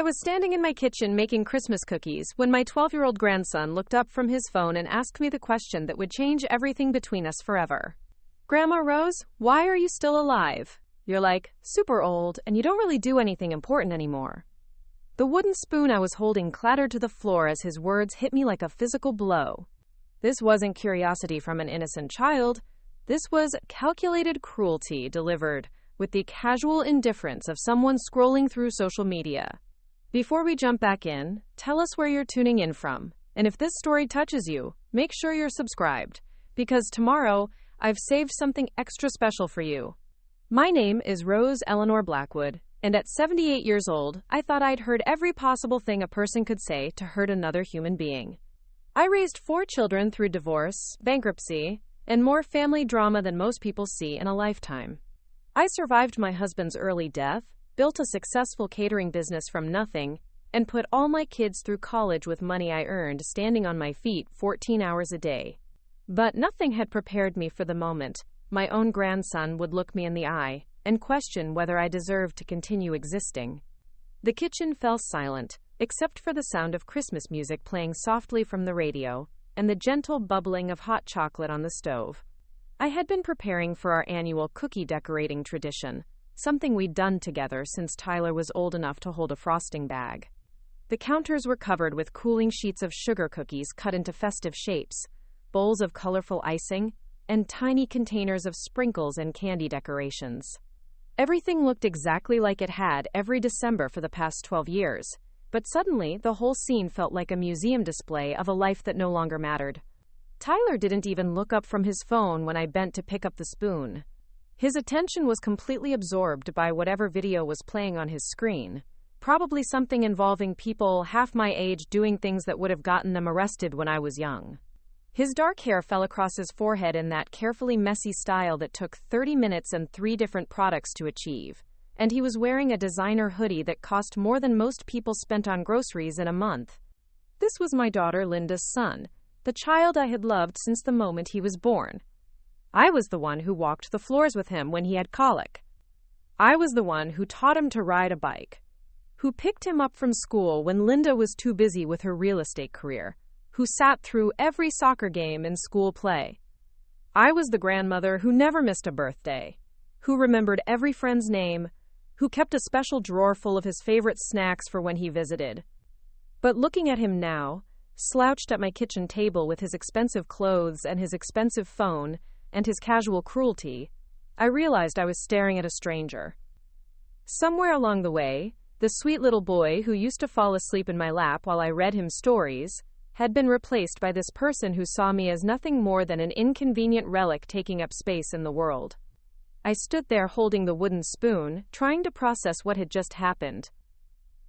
was standing in my kitchen making Christmas cookies when my 12-year-old grandson looked up from his phone and asked me the question that would change everything between us forever. "Grandma Rose, why are you still alive? You're like, super old, and you don't really do anything important anymore." The wooden spoon I was holding clattered to the floor as his words hit me like a physical blow. This wasn't curiosity from an innocent child. This was calculated cruelty delivered with the casual indifference of someone scrolling through social media. Before we jump back in, tell us where you're tuning in from. And if this story touches you, make sure you're subscribed, because tomorrow I've saved something extra special for you. My name is Rose Eleanor Blackwood, and at 78 years old, I thought I'd heard every possible thing a person could say to hurt another human being. I raised 4 children through divorce, bankruptcy, and more family drama than most people see in a lifetime. I survived my husband's early death, built a successful catering business from nothing, and put all my kids through college with money I earned standing on my feet 14 hours a day. But nothing had prepared me for the moment my own grandson would look me in the eye and question whether I deserved to continue existing. The kitchen fell silent, except for the sound of Christmas music playing softly from the radio and the gentle bubbling of hot chocolate on the stove. I had been preparing for our annual cookie decorating tradition, something we'd done together since Tyler was old enough to hold a frosting bag. The counters were covered with cooling sheets of sugar cookies cut into festive shapes, bowls of colorful icing, and tiny containers of sprinkles and candy decorations. Everything looked exactly like it had every December for the past 12 years, but suddenly the whole scene felt like a museum display of a life that no longer mattered. Tyler didn't even look up from his phone when I bent to pick up the spoon. His attention was completely absorbed by whatever video was playing on his screen, probably something involving people half my age doing things that would have gotten them arrested when I was young. His dark hair fell across his forehead in that carefully messy style that took 30 minutes and 3 different products to achieve, and he was wearing a designer hoodie that cost more than most people spent on groceries in a month. This was my daughter Linda's son, the child I had loved since the moment he was born. I was the one who walked the floors with him when he had colic. I was the one who taught him to ride a bike, who picked him up from school when Linda was too busy with her real estate career, who sat through every soccer game and school play. I was the grandmother who never missed a birthday, who remembered every friend's name, who kept a special drawer full of his favorite snacks for when he visited. But looking at him now, slouched at my kitchen table with his expensive clothes and his expensive phone and his casual cruelty, I realized I was staring at a stranger. Somewhere along the way, the sweet little boy who used to fall asleep in my lap while I read him stories had been replaced by this person who saw me as nothing more than an inconvenient relic taking up space in the world. I stood there holding the wooden spoon, trying to process what had just happened.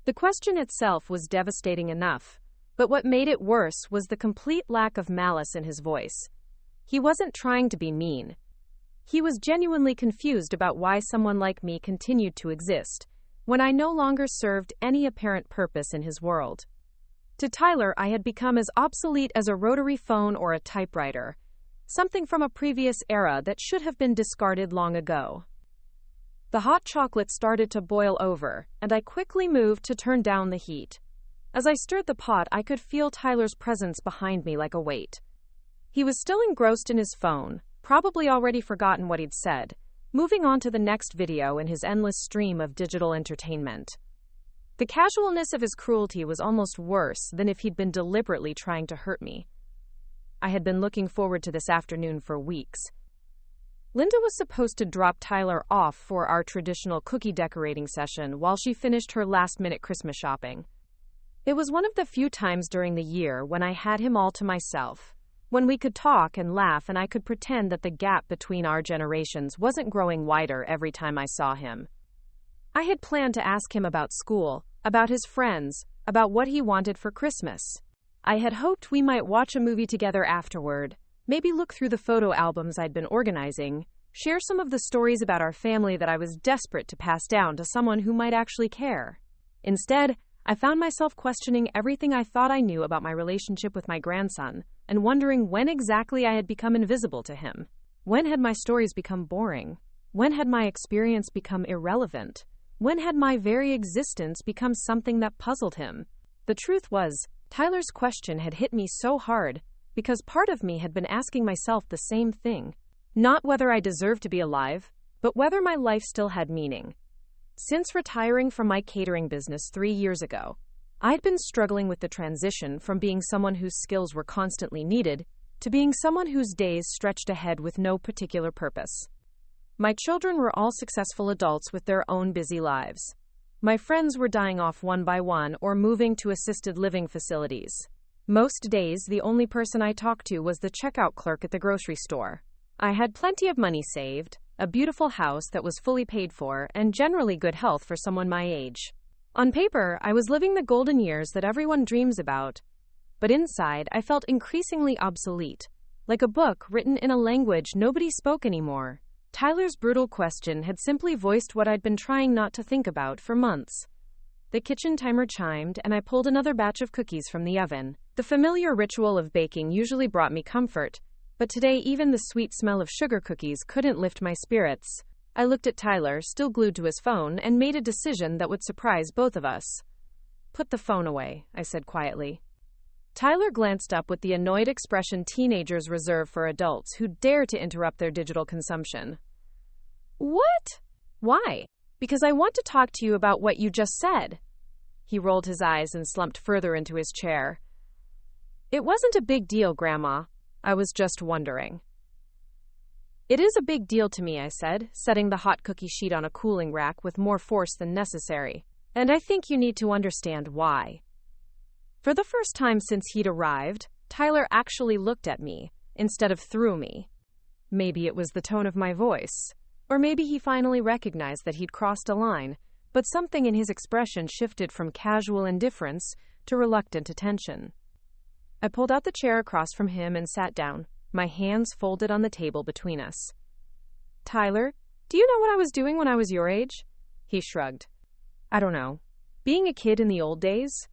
The question itself was devastating enough, but what made it worse was the complete lack of malice in his voice. He wasn't trying to be mean. He was genuinely confused about why someone like me continued to exist, when I no longer served any apparent purpose in his world. To Tyler, I had become as obsolete as a rotary phone or a typewriter, something from a previous era that should have been discarded long ago. The hot chocolate started to boil over, and I quickly moved to turn down the heat. As I stirred the pot, I could feel Tyler's presence behind me like a weight. He was still engrossed in his phone, probably already forgotten what he'd said, moving on to the next video in his endless stream of digital entertainment. The casualness of his cruelty was almost worse than if he'd been deliberately trying to hurt me. I had been looking forward to this afternoon for weeks. Linda was supposed to drop Tyler off for our traditional cookie decorating session while she finished her last-minute Christmas shopping. It was one of the few times during the year when I had him all to myself, when we could talk and laugh and I could pretend that the gap between our generations wasn't growing wider every time I saw him. I had planned to ask him about school, about his friends, about what he wanted for Christmas. I had hoped we might watch a movie together afterward, maybe look through the photo albums I'd been organizing, share some of the stories about our family that I was desperate to pass down to someone who might actually care. Instead, I found myself questioning everything I thought I knew about my relationship with my grandson, and wondering when exactly I had become invisible to him. When had my stories become boring? When had my experience become irrelevant? When had my very existence become something that puzzled him? The truth was, Tyler's question had hit me so hard because part of me had been asking myself the same thing. Not whether I deserved to be alive, but whether my life still had meaning. Since retiring from my catering business 3 years ago, I'd been struggling with the transition from being someone whose skills were constantly needed to being someone whose days stretched ahead with no particular purpose. My children were all successful adults with their own busy lives. My friends were dying off one by one or moving to assisted living facilities. Most days, the only person I talked to was the checkout clerk at the grocery store. I had plenty of money saved, a beautiful house that was fully paid for, and generally good health for someone my age. On paper, I was living the golden years that everyone dreams about, but inside, I felt increasingly obsolete, like a book written in a language nobody spoke anymore. Tyler's brutal question had simply voiced what I'd been trying not to think about for months. The kitchen timer chimed, and I pulled another batch of cookies from the oven. The familiar ritual of baking usually brought me comfort, but today even the sweet smell of sugar cookies couldn't lift my spirits. I looked at Tyler, still glued to his phone, and made a decision that would surprise both of us. "Put the phone away," I said quietly. Tyler glanced up with the annoyed expression teenagers reserve for adults who dare to interrupt their digital consumption. "What?" "Why?" "Because I want to talk to you about what you just said." He rolled his eyes and slumped further into his chair. "It wasn't a big deal, Grandma. I was just wondering." "It is a big deal to me," I said, setting the hot cookie sheet on a cooling rack with more force than necessary. "And I think you need to understand why." For the first time since he'd arrived, Tyler actually looked at me, instead of through me. Maybe it was the tone of my voice, or maybe he finally recognized that he'd crossed a line, but something in his expression shifted from casual indifference to reluctant attention. I pulled out the chair across from him and sat down, my hands folded on the table between us. "Tyler, do you know what I was doing when I was your age?" He shrugged. "I don't know. Being a kid in the old days?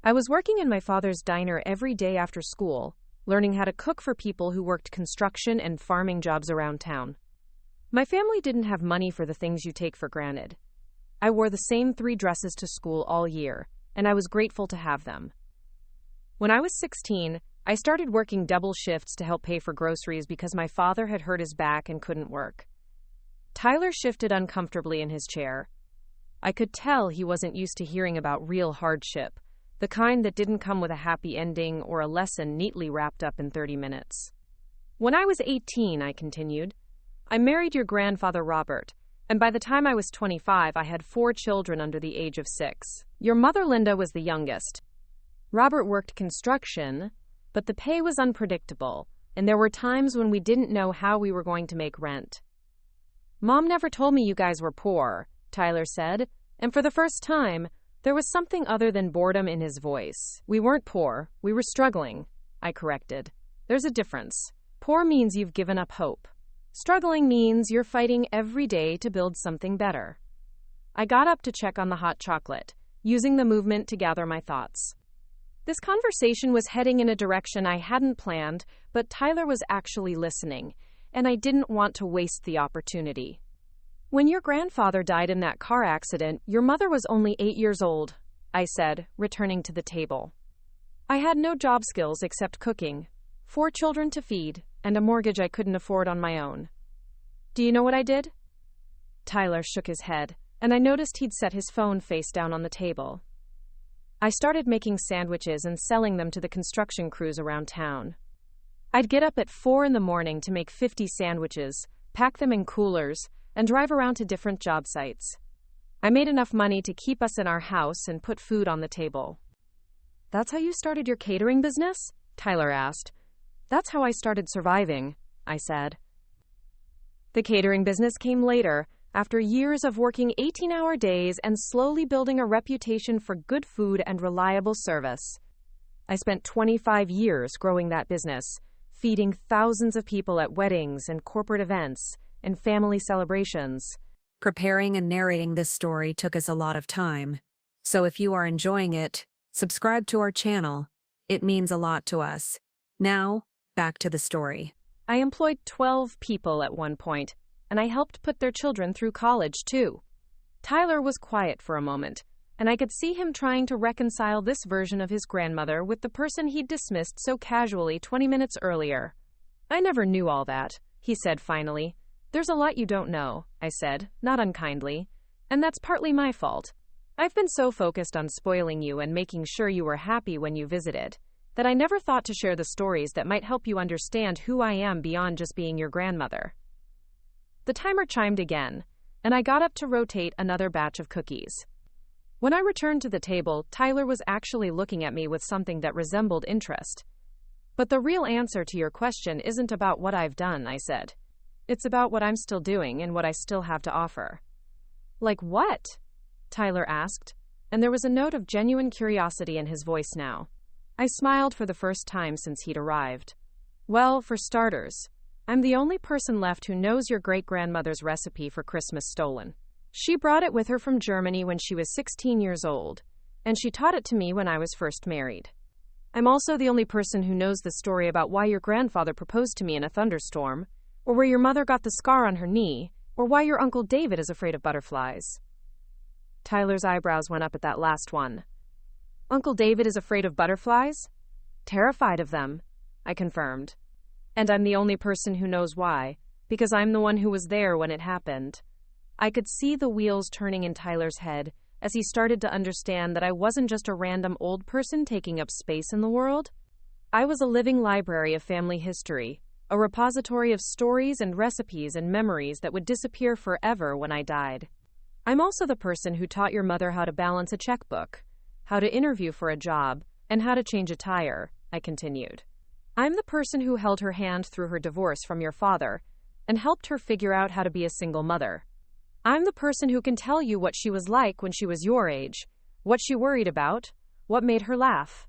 I was working in my father's diner every day after school, learning how to cook for people who worked construction and farming jobs around town. My family didn't have money for the things you take for granted. I wore the same 3 dresses to school all year, and I was grateful to have them. When I was 16, I started working double shifts to help pay for groceries because my father had hurt his back and couldn't work." Tyler shifted uncomfortably in his chair. I could tell he wasn't used to hearing about real hardship, the kind that didn't come with a happy ending or a lesson neatly wrapped up in 30 minutes. "When I was 18, I continued, I married your grandfather Robert, and by the time I was 25, I had 4 children under the age of 6. Your mother Linda was the youngest. Robert worked construction, but the pay was unpredictable, and there were times when we didn't know how we were going to make rent. Mom never told me you guys were poor," Tyler said, and for the first time, there was something other than boredom in his voice. "We weren't poor, we were struggling," I corrected. "There's a difference. Poor means you've given up hope. Struggling means you're fighting every day to build something better." I got up to check on the hot chocolate, using the movement to gather my thoughts. This conversation was heading in a direction I hadn't planned, but Tyler was actually listening, and I didn't want to waste the opportunity. "When your grandfather died in that car accident, your mother was only 8 years old," I said, returning to the table. "I had no job skills except cooking, 4 children to feed, and a mortgage I couldn't afford on my own. Do you know what I did?" Tyler shook his head, and I noticed he'd set his phone face down on the table. "I started making sandwiches and selling them to the construction crews around town. I'd get up at 4 in the morning to make 50 sandwiches, pack them in coolers, and drive around to different job sites. I made enough money to keep us in our house and put food on the table." "That's how you started your catering business?" Tyler asked. "That's how I started surviving," I said. The catering business came later, after years of working 18-hour days and slowly building a reputation for good food and reliable service. I spent 25 years growing that business, feeding thousands of people at weddings and corporate events and family celebrations. Preparing and narrating this story took us a lot of time. So if you are enjoying it, subscribe to our channel. It means a lot to us. Now, back to the story. I employed 12 people at one point, and I helped put their children through college, too. Tyler was quiet for a moment, and I could see him trying to reconcile this version of his grandmother with the person he'd dismissed so casually 20 minutes earlier. "I never knew all that," he said finally. "There's a lot you don't know," I said, not unkindly, "and that's partly my fault. I've been so focused on spoiling you and making sure you were happy when you visited, that I never thought to share the stories that might help you understand who I am beyond just being your grandmother." The timer chimed again, and I got up to rotate another batch of cookies. When I returned to the table, Tyler was actually looking at me with something that resembled interest. "But the real answer to your question isn't about what I've done," I said. "It's about what I'm still doing and what I still have to offer." "Like what?" Tyler asked, and there was a note of genuine curiosity in his voice now. I smiled for the first time since he'd arrived. "Well, for starters, I'm the only person left who knows your great-grandmother's recipe for Christmas stolen. She brought it with her from Germany when she was 16 years old, and she taught it to me when I was first married. I'm also the only person who knows the story about why your grandfather proposed to me in a thunderstorm, or where your mother got the scar on her knee, or why your Uncle David is afraid of butterflies." Tyler's eyebrows went up at that last one. "Uncle David is afraid of butterflies?" "Terrified of them," I confirmed. "And I'm the only person who knows why, because I'm the one who was there when it happened." I could see the wheels turning in Tyler's head as he started to understand that I wasn't just a random old person taking up space in the world. I was a living library of family history, a repository of stories and recipes and memories that would disappear forever when I died. "I'm also the person who taught your mother how to balance a checkbook, how to interview for a job, and how to change a tire," I continued. "I'm the person who held her hand through her divorce from your father and helped her figure out how to be a single mother. I'm the person who can tell you what she was like when she was your age, what she worried about, what made her laugh."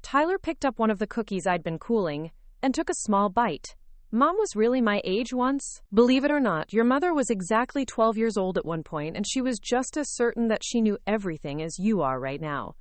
Tyler picked up one of the cookies I'd been cooling and took a small bite. "Mom was really my age once. Believe it or not, your mother was exactly 12 years old at one point, and she was just as certain that she knew everything as you are right now."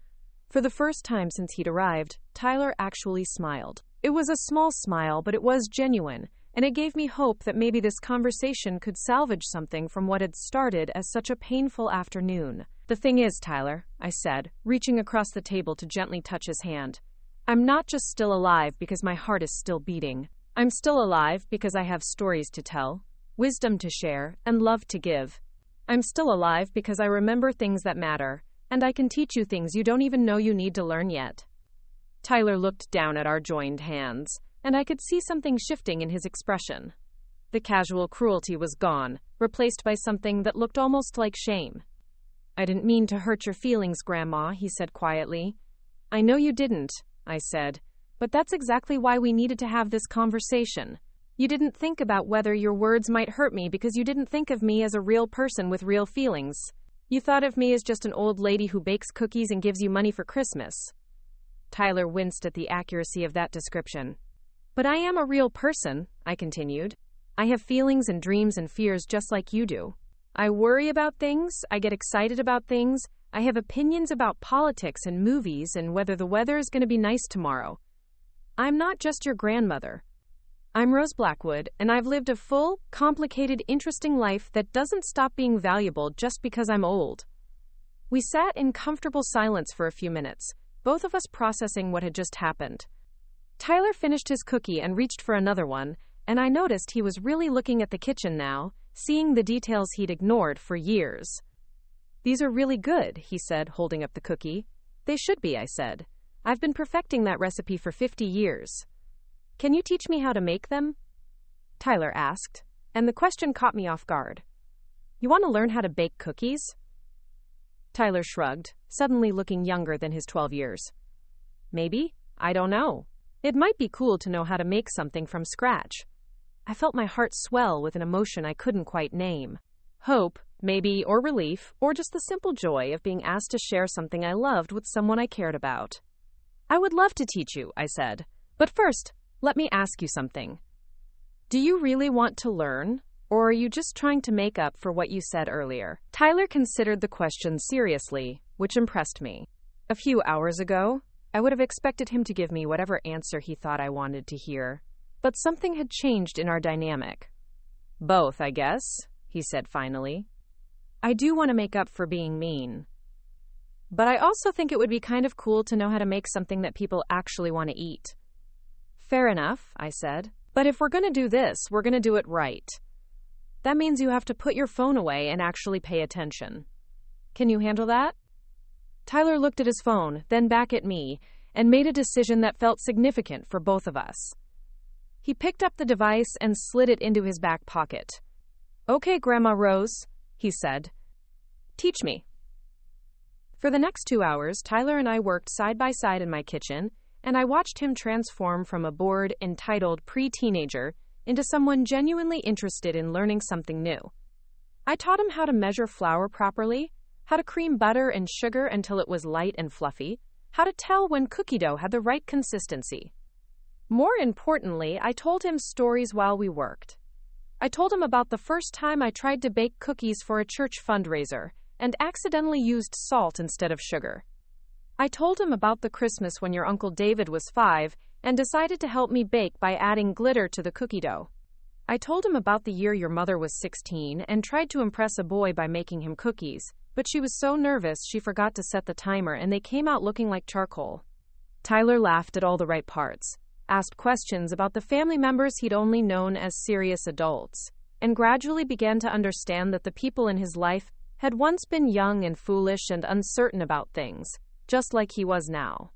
For the first time since he'd arrived, Tyler actually smiled. It was a small smile, but it was genuine, and it gave me hope that maybe this conversation could salvage something from what had started as such a painful afternoon. "The thing is, Tyler," I said, reaching across the table to gently touch his hand, "I'm not just still alive because my heart is still beating. I'm still alive because I have stories to tell, wisdom to share, and love to give. I'm still alive because I remember things that matter, and I can teach you things you don't even know you need to learn yet." Tyler looked down at our joined hands, and I could see something shifting in his expression. The casual cruelty was gone, replaced by something that looked almost like shame. "I didn't mean to hurt your feelings, Grandma," he said quietly. "I know you didn't," I said, "but that's exactly why we needed to have this conversation. You didn't think about whether your words might hurt me because you didn't think of me as a real person with real feelings. You thought of me as just an old lady who bakes cookies and gives you money for Christmas." Tyler winced at the accuracy of that description. "But I am a real person," I continued. "I have feelings and dreams and fears just like you do. I worry about things, I get excited about things, I have opinions about politics and movies and whether the weather is going to be nice tomorrow. I'm not just your grandmother. I'm Rose Blackwood, and I've lived a full, complicated, interesting life that doesn't stop being valuable just because I'm old." We sat in comfortable silence for a few minutes, both of us processing what had just happened. Tyler finished his cookie and reached for another one, and I noticed he was really looking at the kitchen now, seeing the details he'd ignored for years. "These are really good," he said, holding up the cookie. "They should be," I said. "I've been perfecting that recipe for 50 years. Can you teach me how to make them?" Tyler asked, and the question caught me off guard. "You want to learn how to bake cookies?" Tyler shrugged, suddenly looking younger than his 12 years. "Maybe. I don't know. It might be cool to know how to make something from scratch." I felt my heart swell with an emotion I couldn't quite name. Hope, maybe, or relief, or just the simple joy of being asked to share something I loved with someone I cared about. "I would love to teach you," I said. "But first, let me ask you something. Do you really want to learn, or are you just trying to make up for what you said earlier?" Tyler considered the question seriously, which impressed me. A few hours ago, I would have expected him to give me whatever answer he thought I wanted to hear, but something had changed in our dynamic. "Both, I guess," he said finally. I do want to make up for being mean. But I also think it would be kind of cool to know how to make something that people actually want to eat. Fair enough, I said. But if we're going to do this, we're going to do it right. That means you have to put your phone away and actually pay attention. Can you handle that? Tyler looked at his phone, then back at me, and made a decision that felt significant for both of us. He picked up the device and slid it into his back pocket. Okay, Grandma Rose, he said. Teach me. For the next 2 hours, Tyler and I worked side by side in my kitchen, and I watched him transform from a bored, entitled pre-teenager into someone genuinely interested in learning something new. I taught him how to measure flour properly, how to cream butter and sugar until it was light and fluffy, how to tell when cookie dough had the right consistency. More importantly, I told him stories while we worked. I told him about the first time I tried to bake cookies for a church fundraiser and accidentally used salt instead of sugar. I told him about the Christmas when your Uncle David was 5 and decided to help me bake by adding glitter to the cookie dough. I told him about the year your mother was 16 and tried to impress a boy by making him cookies, but she was so nervous she forgot to set the timer and they came out looking like charcoal. Tyler laughed at all the right parts, asked questions about the family members he'd only known as serious adults, and gradually began to understand that the people in his life had once been young and foolish and uncertain about things, just like he was now.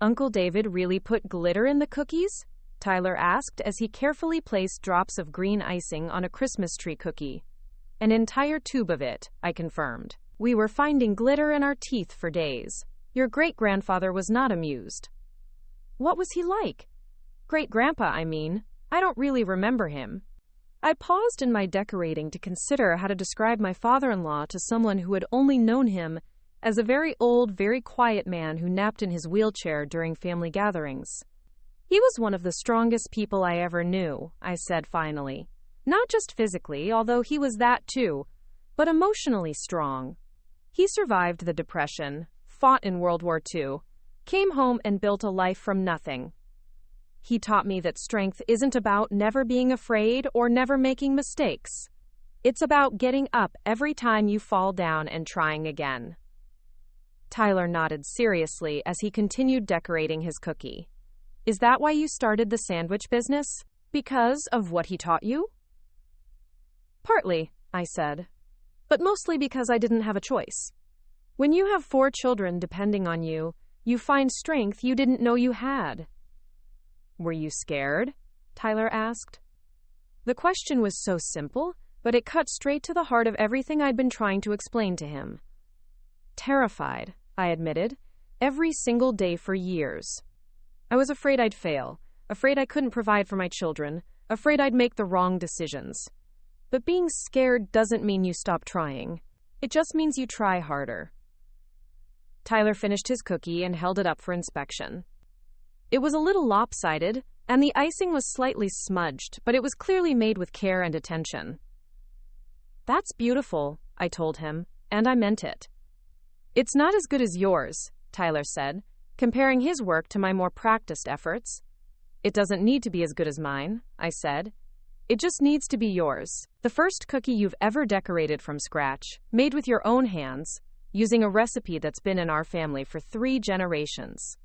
Uncle David really put glitter in the cookies? Tyler asked as he carefully placed drops of green icing on a Christmas tree cookie. An entire tube of it, I confirmed. We were finding glitter in our teeth for days. Your great-grandfather was not amused. What was he like? Great-grandpa, I mean. I don't really remember him. I paused in my decorating to consider how to describe my father-in-law to someone who had only known him as a very old, very quiet man who napped in his wheelchair during family gatherings. He was one of the strongest people I ever knew, I said finally. Not just physically, although he was that too, but emotionally strong. He survived the Depression, fought in World War II, came home and built a life from nothing. He taught me that strength isn't about never being afraid or never making mistakes. It's about getting up every time you fall down and trying again. Tyler nodded seriously as he continued decorating his cookie. Is that why you started the sandwich business? Because of what he taught you? Partly, I said. But mostly because I didn't have a choice. When you have 4 children depending on you, you find strength you didn't know you had. Were you scared? Tyler asked. The question was so simple, but it cut straight to the heart of everything I'd been trying to explain to him. Terrified, I admitted, every single day for years. I was afraid I'd fail, afraid I couldn't provide for my children, afraid I'd make the wrong decisions. But being scared doesn't mean you stop trying. It just means you try harder. Tyler finished his cookie and held it up for inspection. It was a little lopsided, and the icing was slightly smudged, but it was clearly made with care and attention. That's beautiful, I told him, and I meant it. It's not as good as yours, Tyler said, comparing his work to my more practiced efforts. It doesn't need to be as good as mine, I said. It just needs to be yours. The first cookie you've ever decorated from scratch, made with your own hands, using a recipe that's been in our family for 3 generations.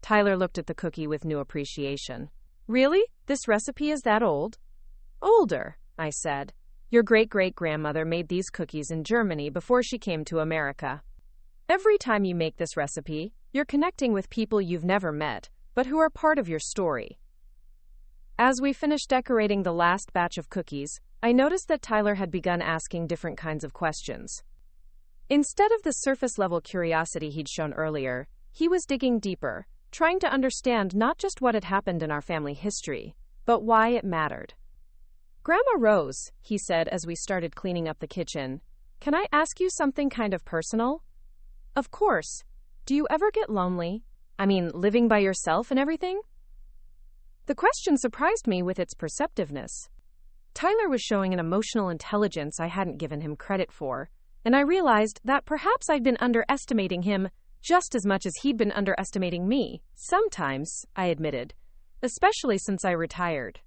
Tyler looked at the cookie with new appreciation. Really? This recipe is that old? Older, I said. Your great-great-grandmother made these cookies in Germany before she came to America. Every time you make this recipe, you're connecting with people you've never met, but who are part of your story. As we finished decorating the last batch of cookies, I noticed that Tyler had begun asking different kinds of questions. Instead of the surface-level curiosity he'd shown earlier, he was digging deeper, trying to understand not just what had happened in our family history, but why it mattered. Grandma Rose, he said as we started cleaning up the kitchen, can I ask you something kind of personal? Of course. Do you ever get lonely? I mean, living by yourself and everything? The question surprised me with its perceptiveness. Tyler was showing an emotional intelligence I hadn't given him credit for, and I realized that perhaps I'd been underestimating him just as much as he'd been underestimating me. Sometimes, I admitted, especially since I retired.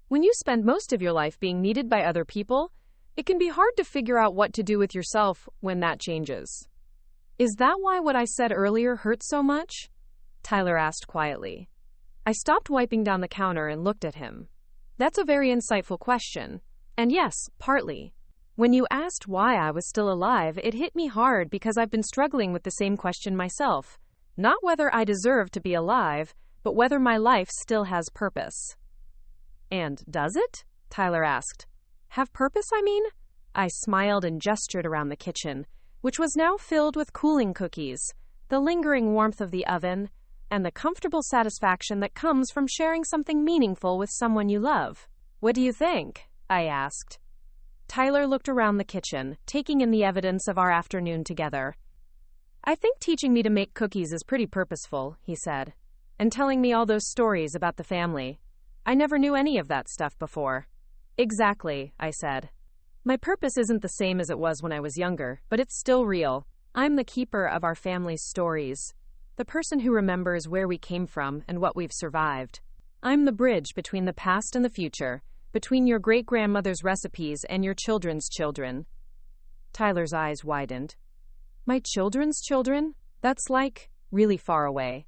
When you spend most of your life being needed by other people, It can be hard to figure out what to do with yourself when that changes. Is that why what I said earlier hurt so much? Tyler asked quietly. I stopped wiping down the counter and looked at him. That's a very insightful question. And yes, partly. When you asked why I was still alive, it hit me hard because I've been struggling with the same question myself. Not whether I deserve to be alive, but whether my life still has purpose. And does it? Tyler asked. Have purpose, I mean? I smiled and gestured around the kitchen, which was now filled with cooling cookies, the lingering warmth of the oven, and the comfortable satisfaction that comes from sharing something meaningful with someone you love. What do you think? I asked. Tyler looked around the kitchen, taking in the evidence of our afternoon together. I think teaching me to make cookies is pretty purposeful, he said, and telling me all those stories about the family. I never knew any of that stuff before. Exactly, I said. My purpose isn't the same as it was when I was younger, but it's still real. I'm the keeper of our family's stories, the person who remembers where we came from and what we've survived. I'm the bridge between the past and the future, between your great-grandmother's recipes and your children's children. Tyler's eyes widened. My children's children? That's like, really far away.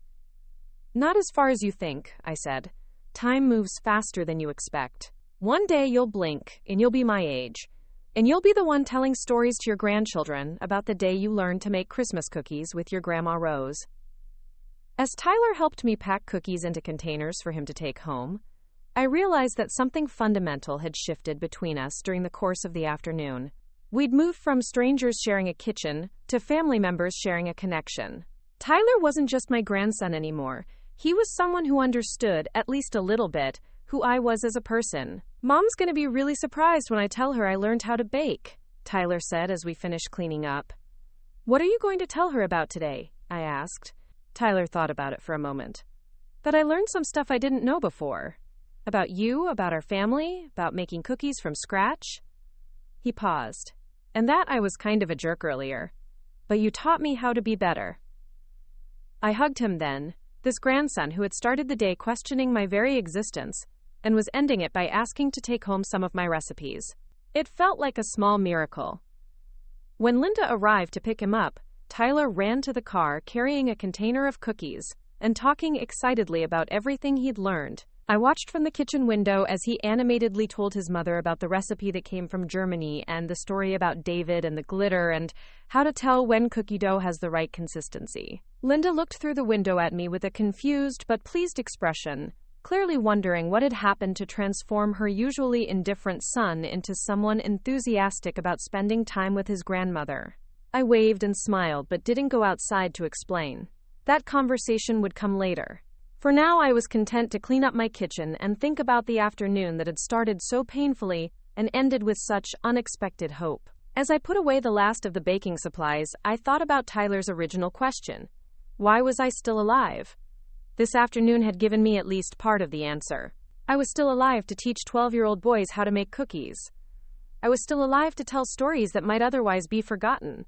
Not as far as you think, I said. Time moves faster than you expect. One day you'll blink, and you'll be my age. And you'll be the one telling stories to your grandchildren about the day you learned to make Christmas cookies with your Grandma Rose. As Tyler helped me pack cookies into containers for him to take home, I realized that something fundamental had shifted between us during the course of the afternoon. We'd moved from strangers sharing a kitchen to family members sharing a connection. Tyler wasn't just my grandson anymore. He was someone who understood, at least a little bit, who I was as a person. Mom's gonna be really surprised when I tell her I learned how to bake, Tyler said as we finished cleaning up. What are you going to tell her about today? I asked. Tyler thought about it for a moment. That I learned some stuff I didn't know before. About you, about our family, about making cookies from scratch. He paused. And that I was kind of a jerk earlier. But you taught me how to be better. I hugged him then, this grandson who had started the day questioning my very existence, and was ending it by asking to take home some of my recipes. It felt like a small miracle. When Linda arrived to pick him up, Tyler ran to the car carrying a container of cookies and talking excitedly about everything he'd learned. I watched from the kitchen window as he animatedly told his mother about the recipe that came from Germany and the story about David and the glitter and how to tell when cookie dough has the right consistency. Linda looked through the window at me with a confused but pleased expression, clearly wondering what had happened to transform her usually indifferent son into someone enthusiastic about spending time with his grandmother. I waved and smiled but didn't go outside to explain. That conversation would come later. For now, I was content to clean up my kitchen and think about the afternoon that had started so painfully and ended with such unexpected hope. As I put away the last of the baking supplies, I thought about Tyler's original question. Why was I still alive? This afternoon had given me at least part of the answer. I was still alive to teach 12-year-old boys how to make cookies. I was still alive to tell stories that might otherwise be forgotten.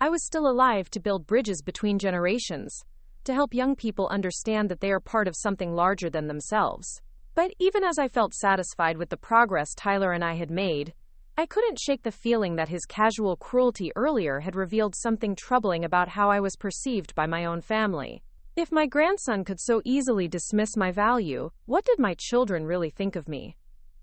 I was still alive to build bridges between generations, to help young people understand that they are part of something larger than themselves. But even as I felt satisfied with the progress Tyler and I had made, I couldn't shake the feeling that his casual cruelty earlier had revealed something troubling about how I was perceived by my own family. If my grandson could so easily dismiss my value, what did my children really think of me?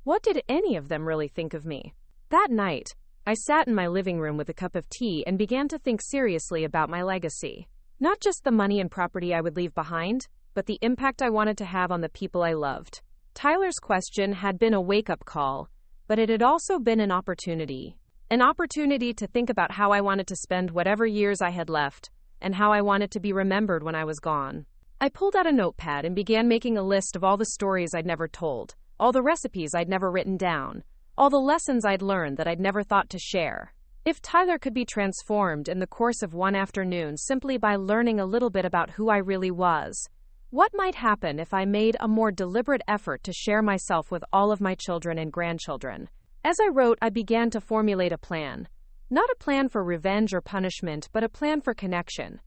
What did any of them really think of me? That night, I sat in my living room with a cup of tea and began to think seriously about my legacy. Not just the money and property I would leave behind, but the impact I wanted to have on the people I loved. Tyler's question had been a wake-up call, but it had also been an opportunity. An opportunity to think about how I wanted to spend whatever years I had left, and how I wanted to be remembered when I was gone. I pulled out a notepad and began making a list of all the stories I'd never told, all the recipes I'd never written down, all the lessons I'd learned that I'd never thought to share. If Tyler could be transformed in the course of one afternoon simply by learning a little bit about who I really was, what might happen if I made a more deliberate effort to share myself with all of my children and grandchildren? As I wrote, I began to formulate a plan. Not a plan for revenge or punishment, but a plan for connection.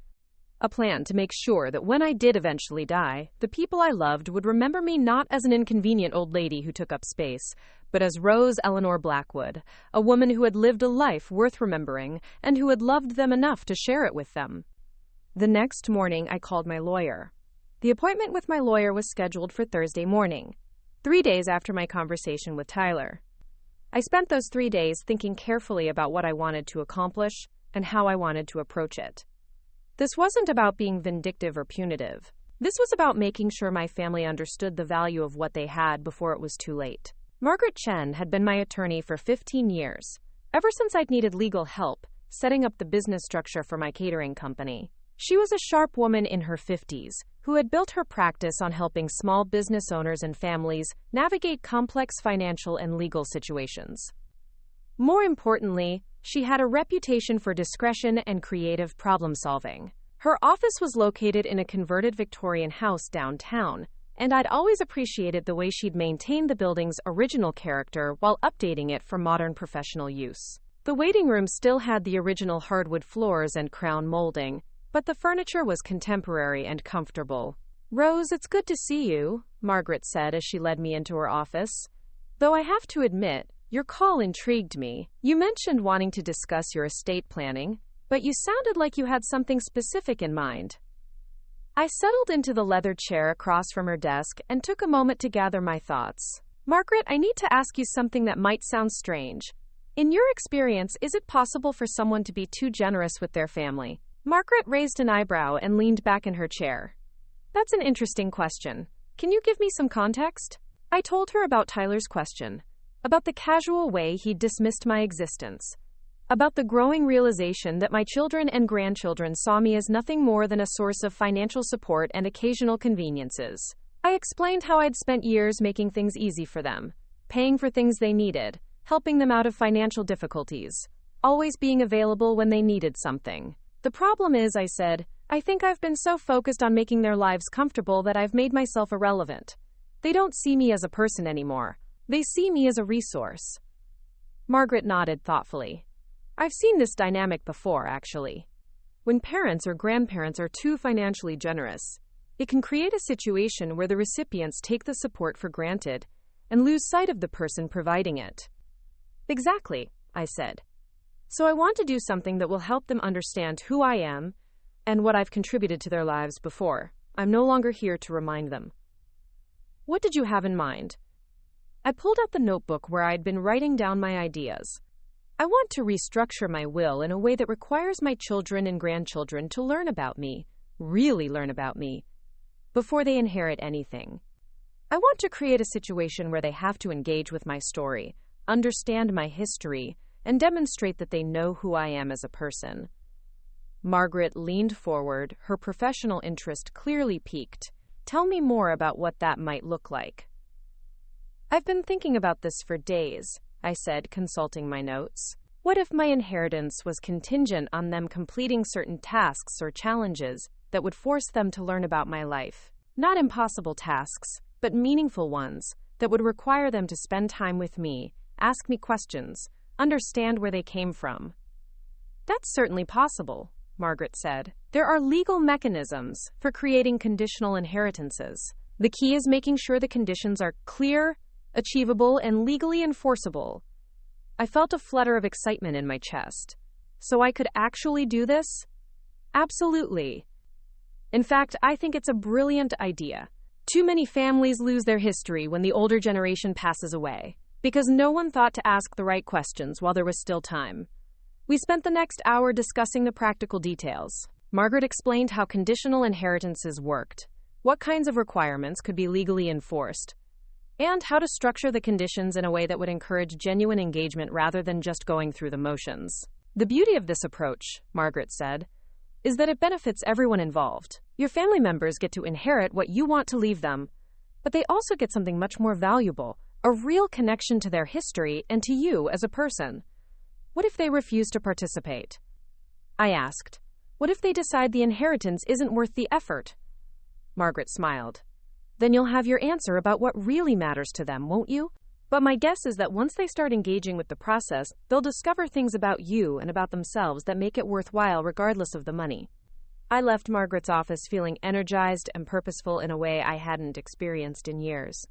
A plan to make sure that when I did eventually die, the people I loved would remember me not as an inconvenient old lady who took up space, but as Rose Eleanor Blackwood, a woman who had lived a life worth remembering and who had loved them enough to share it with them. The next morning, I called my lawyer. The appointment with my lawyer was scheduled for Thursday morning, 3 days after my conversation with Tyler. I spent those 3 days thinking carefully about what I wanted to accomplish and how I wanted to approach it. This wasn't about being vindictive or punitive. This was about making sure my family understood the value of what they had before it was too late. Margaret Chen had been my attorney for 15 years, ever since I'd needed legal help setting up the business structure for my catering company. She was a sharp woman in her 50s who had built her practice on helping small business owners and families navigate complex financial and legal situations. More importantly, she had a reputation for discretion and creative problem-solving. Her office was located in a converted Victorian house downtown, and I'd always appreciated the way she'd maintained the building's original character while updating it for modern professional use. The waiting room still had the original hardwood floors and crown molding, but the furniture was contemporary and comfortable. "Rose, it's good to see you," Margaret said as she led me into her office. "Though I have to admit, your call intrigued me. You mentioned wanting to discuss your estate planning, but you sounded like you had something specific in mind." I settled into the leather chair across from her desk and took a moment to gather my thoughts. "Margaret, I need to ask you something that might sound strange. In your experience, is it possible for someone to be too generous with their family?" Margaret raised an eyebrow and leaned back in her chair. "That's an interesting question. Can you give me some context?" I told her about Tyler's question, about the casual way he dismissed my existence, about the growing realization that my children and grandchildren saw me as nothing more than a source of financial support and occasional conveniences. I explained how I'd spent years making things easy for them, paying for things they needed, helping them out of financial difficulties, always being available when they needed something. "The problem is," I said, "I think I've been so focused on making their lives comfortable that I've made myself irrelevant. They don't see me as a person anymore. They see me as a resource." Margaret nodded thoughtfully. "I've seen this dynamic before, actually. When parents or grandparents are too financially generous, it can create a situation where the recipients take the support for granted and lose sight of the person providing it." "Exactly," I said. "So I want to do something that will help them understand who I am and what I've contributed to their lives before. I'm no longer here to remind them." "What did you have in mind?" I pulled out the notebook where I'd been writing down my ideas. "I want to restructure my will in a way that requires my children and grandchildren to learn about me, really learn about me, before they inherit anything. I want to create a situation where they have to engage with my story, understand my history, and demonstrate that they know who I am as a person." Margaret leaned forward, her professional interest clearly piqued. "Tell me more about what that might look like." "I've been thinking about this for days," I said, consulting my notes. "What if my inheritance was contingent on them completing certain tasks or challenges that would force them to learn about my life? Not impossible tasks, but meaningful ones that would require them to spend time with me, ask me questions, understand where they came from." "That's certainly possible," Margaret said. "There are legal mechanisms for creating conditional inheritances. The key is making sure the conditions are clear, achievable, and legally enforceable." I felt a flutter of excitement in my chest. "So I could actually do this?" "Absolutely. In fact, I think it's a brilliant idea. Too many families lose their history when the older generation passes away, because no one thought to ask the right questions while there was still time." We spent the next hour discussing the practical details. Margaret explained how conditional inheritances worked, what kinds of requirements could be legally enforced, and how to structure the conditions in a way that would encourage genuine engagement rather than just going through the motions. "The beauty of this approach," Margaret said, "is that it benefits everyone involved. Your family members get to inherit what you want to leave them, but they also get something much more valuable, a real connection to their history and to you as a person. What if they refuse to participate?" I asked. "What if they decide the inheritance isn't worth the effort?" Margaret smiled. "Then you'll have your answer about what really matters to them, won't you? But my guess is that once they start engaging with the process, they'll discover things about you and about themselves that make it worthwhile regardless of the money." I left Margaret's office feeling energized and purposeful in a way I hadn't experienced in years.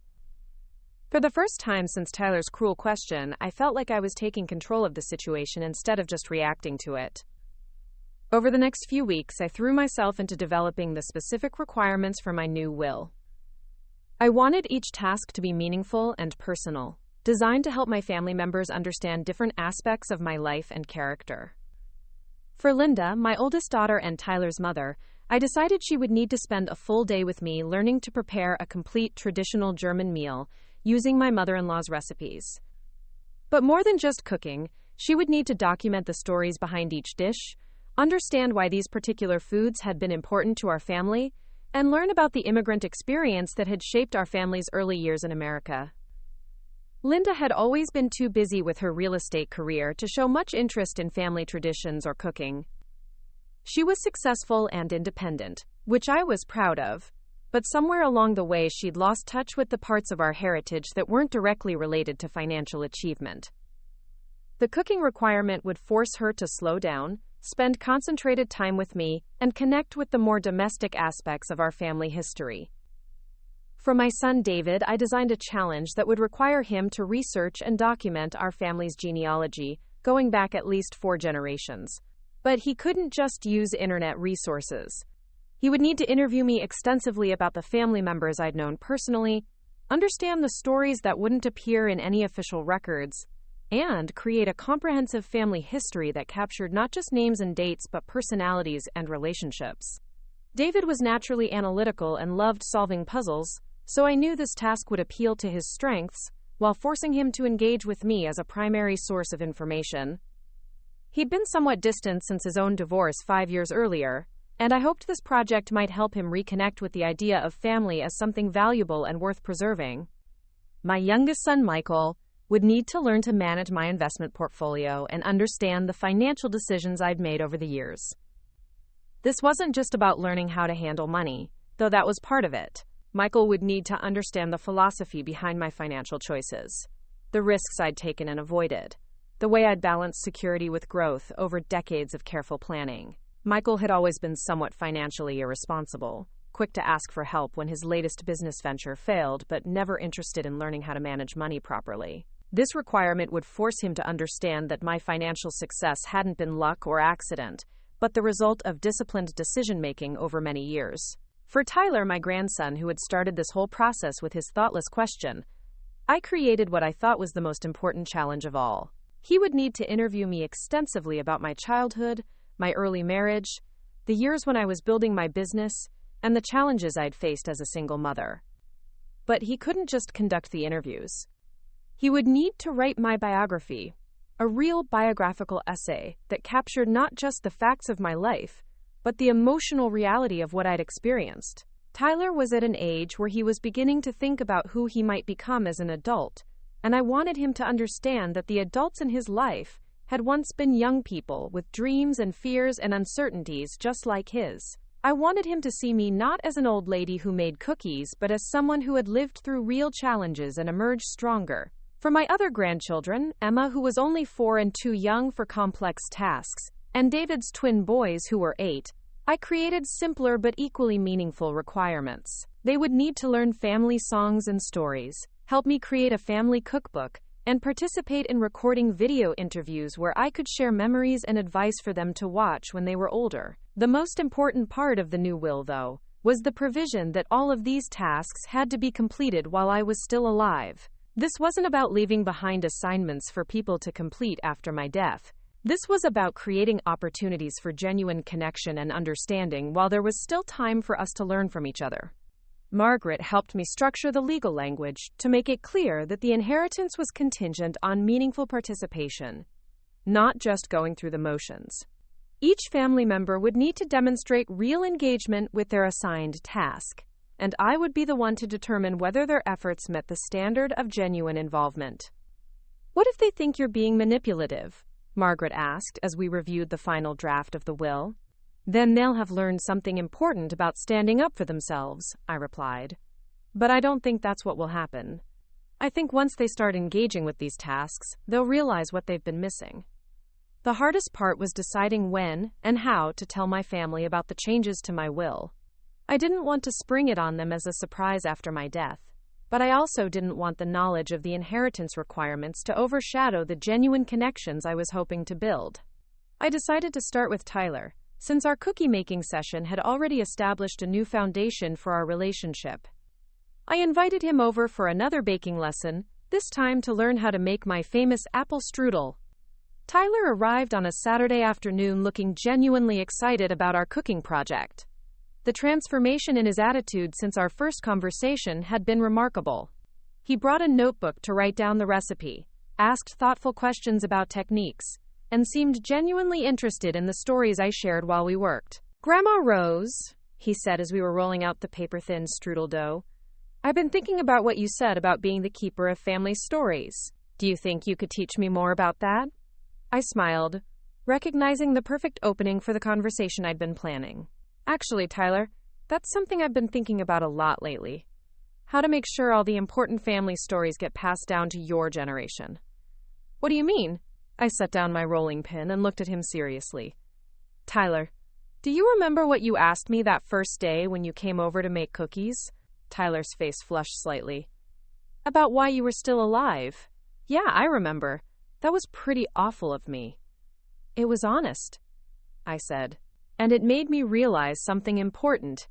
For the first time since Tyler's cruel question, I felt like I was taking control of the situation instead of just reacting to it. Over the next few weeks, I threw myself into developing the specific requirements for my new will. I wanted each task to be meaningful and personal, designed to help my family members understand different aspects of my life and character. For Linda, my oldest daughter and Tyler's mother, I decided she would need to spend a full day with me learning to prepare a complete traditional German meal using my mother-in-law's recipes. But more than just cooking, she would need to document the stories behind each dish, understand why these particular foods had been important to our family, and learn about the immigrant experience that had shaped our family's early years in America. Linda had always been too busy with her real estate career to show much interest in family traditions or cooking. She was successful and independent, which I was proud of, but somewhere along the way she'd lost touch with the parts of our heritage that weren't directly related to financial achievement. The cooking requirement would force her to slow down, spend concentrated time with me, and connect with the more domestic aspects of our family history. For my son David, I designed a challenge that would require him to research and document our family's genealogy, going back at least 4 generations. But he couldn't just use internet resources. He would need to interview me extensively about the family members I'd known personally, understand the stories that wouldn't appear in any official records, and create a comprehensive family history that captured not just names and dates but personalities and relationships. David was naturally analytical and loved solving puzzles, so I knew this task would appeal to his strengths while forcing him to engage with me as a primary source of information. He'd been somewhat distant since his own divorce 5 years earlier, and I hoped this project might help him reconnect with the idea of family as something valuable and worth preserving. My youngest son, Michael, would need to learn to manage my investment portfolio and understand the financial decisions I'd made over the years. This wasn't just about learning how to handle money, though that was part of it. Michael would need to understand the philosophy behind my financial choices, the risks I'd taken and avoided, the way I'd balanced security with growth over decades of careful planning. Michael had always been somewhat financially irresponsible, quick to ask for help when his latest business venture failed, but never interested in learning how to manage money properly. This requirement would force him to understand that my financial success hadn't been luck or accident, but the result of disciplined decision-making over many years. For Tyler, my grandson, who had started this whole process with his thoughtless question, I created what I thought was the most important challenge of all. He would need to interview me extensively about my childhood, my early marriage, the years when I was building my business, and the challenges I'd faced as a single mother. But he couldn't just conduct the interviews. He would need to write my biography, a real biographical essay that captured not just the facts of my life, but the emotional reality of what I'd experienced. Tyler was at an age where he was beginning to think about who he might become as an adult, and I wanted him to understand that the adults in his life had once been young people with dreams and fears and uncertainties just like his. I wanted him to see me not as an old lady who made cookies, but as someone who had lived through real challenges and emerged stronger. For my other grandchildren, Emma, who was only 4 and too young for complex tasks, and David's twin boys, who were 8, I created simpler but equally meaningful requirements. They would need to learn family songs and stories, help me create a family cookbook, and participate in recording video interviews where I could share memories and advice for them to watch when they were older. The most important part of the new will, though, was the provision that all of these tasks had to be completed while I was still alive. This wasn't about leaving behind assignments for people to complete after my death. This was about creating opportunities for genuine connection and understanding while there was still time for us to learn from each other. Margaret helped me structure the legal language to make it clear that the inheritance was contingent on meaningful participation, not just going through the motions. Each family member would need to demonstrate real engagement with their assigned task, and I would be the one to determine whether their efforts met the standard of genuine involvement. "What if they think you're being manipulative?" Margaret asked as we reviewed the final draft of the will. "Then they'll have learned something important about standing up for themselves," I replied. "But I don't think that's what will happen. I think once they start engaging with these tasks, they'll realize what they've been missing." The hardest part was deciding when and how to tell my family about the changes to my will. I didn't want to spring it on them as a surprise after my death, but I also didn't want the knowledge of the inheritance requirements to overshadow the genuine connections I was hoping to build. I decided to start with Tyler, since our cookie-making session had already established a new foundation for our relationship. I invited him over for another baking lesson, this time to learn how to make my famous apple strudel. Tyler arrived on a Saturday afternoon looking genuinely excited about our cooking project. The transformation in his attitude since our first conversation had been remarkable. He brought a notebook to write down the recipe, asked thoughtful questions about techniques, and seemed genuinely interested in the stories I shared while we worked. "Grandma Rose," he said as we were rolling out the paper-thin strudel dough, "I've been thinking about what you said about being the keeper of family stories. Do you think you could teach me more about that?" I smiled, recognizing the perfect opening for the conversation I'd been planning. "Actually, Tyler, that's something I've been thinking about a lot lately. How to make sure all the important family stories get passed down to your generation." "What do you mean?" I set down my rolling pin and looked at him seriously. "Tyler, do you remember what you asked me that first day when you came over to make cookies?" Tyler's face flushed slightly. "About why you were still alive." "Yeah, I remember. That was pretty awful of me." "It was honest," I said. "And it made me realize something important.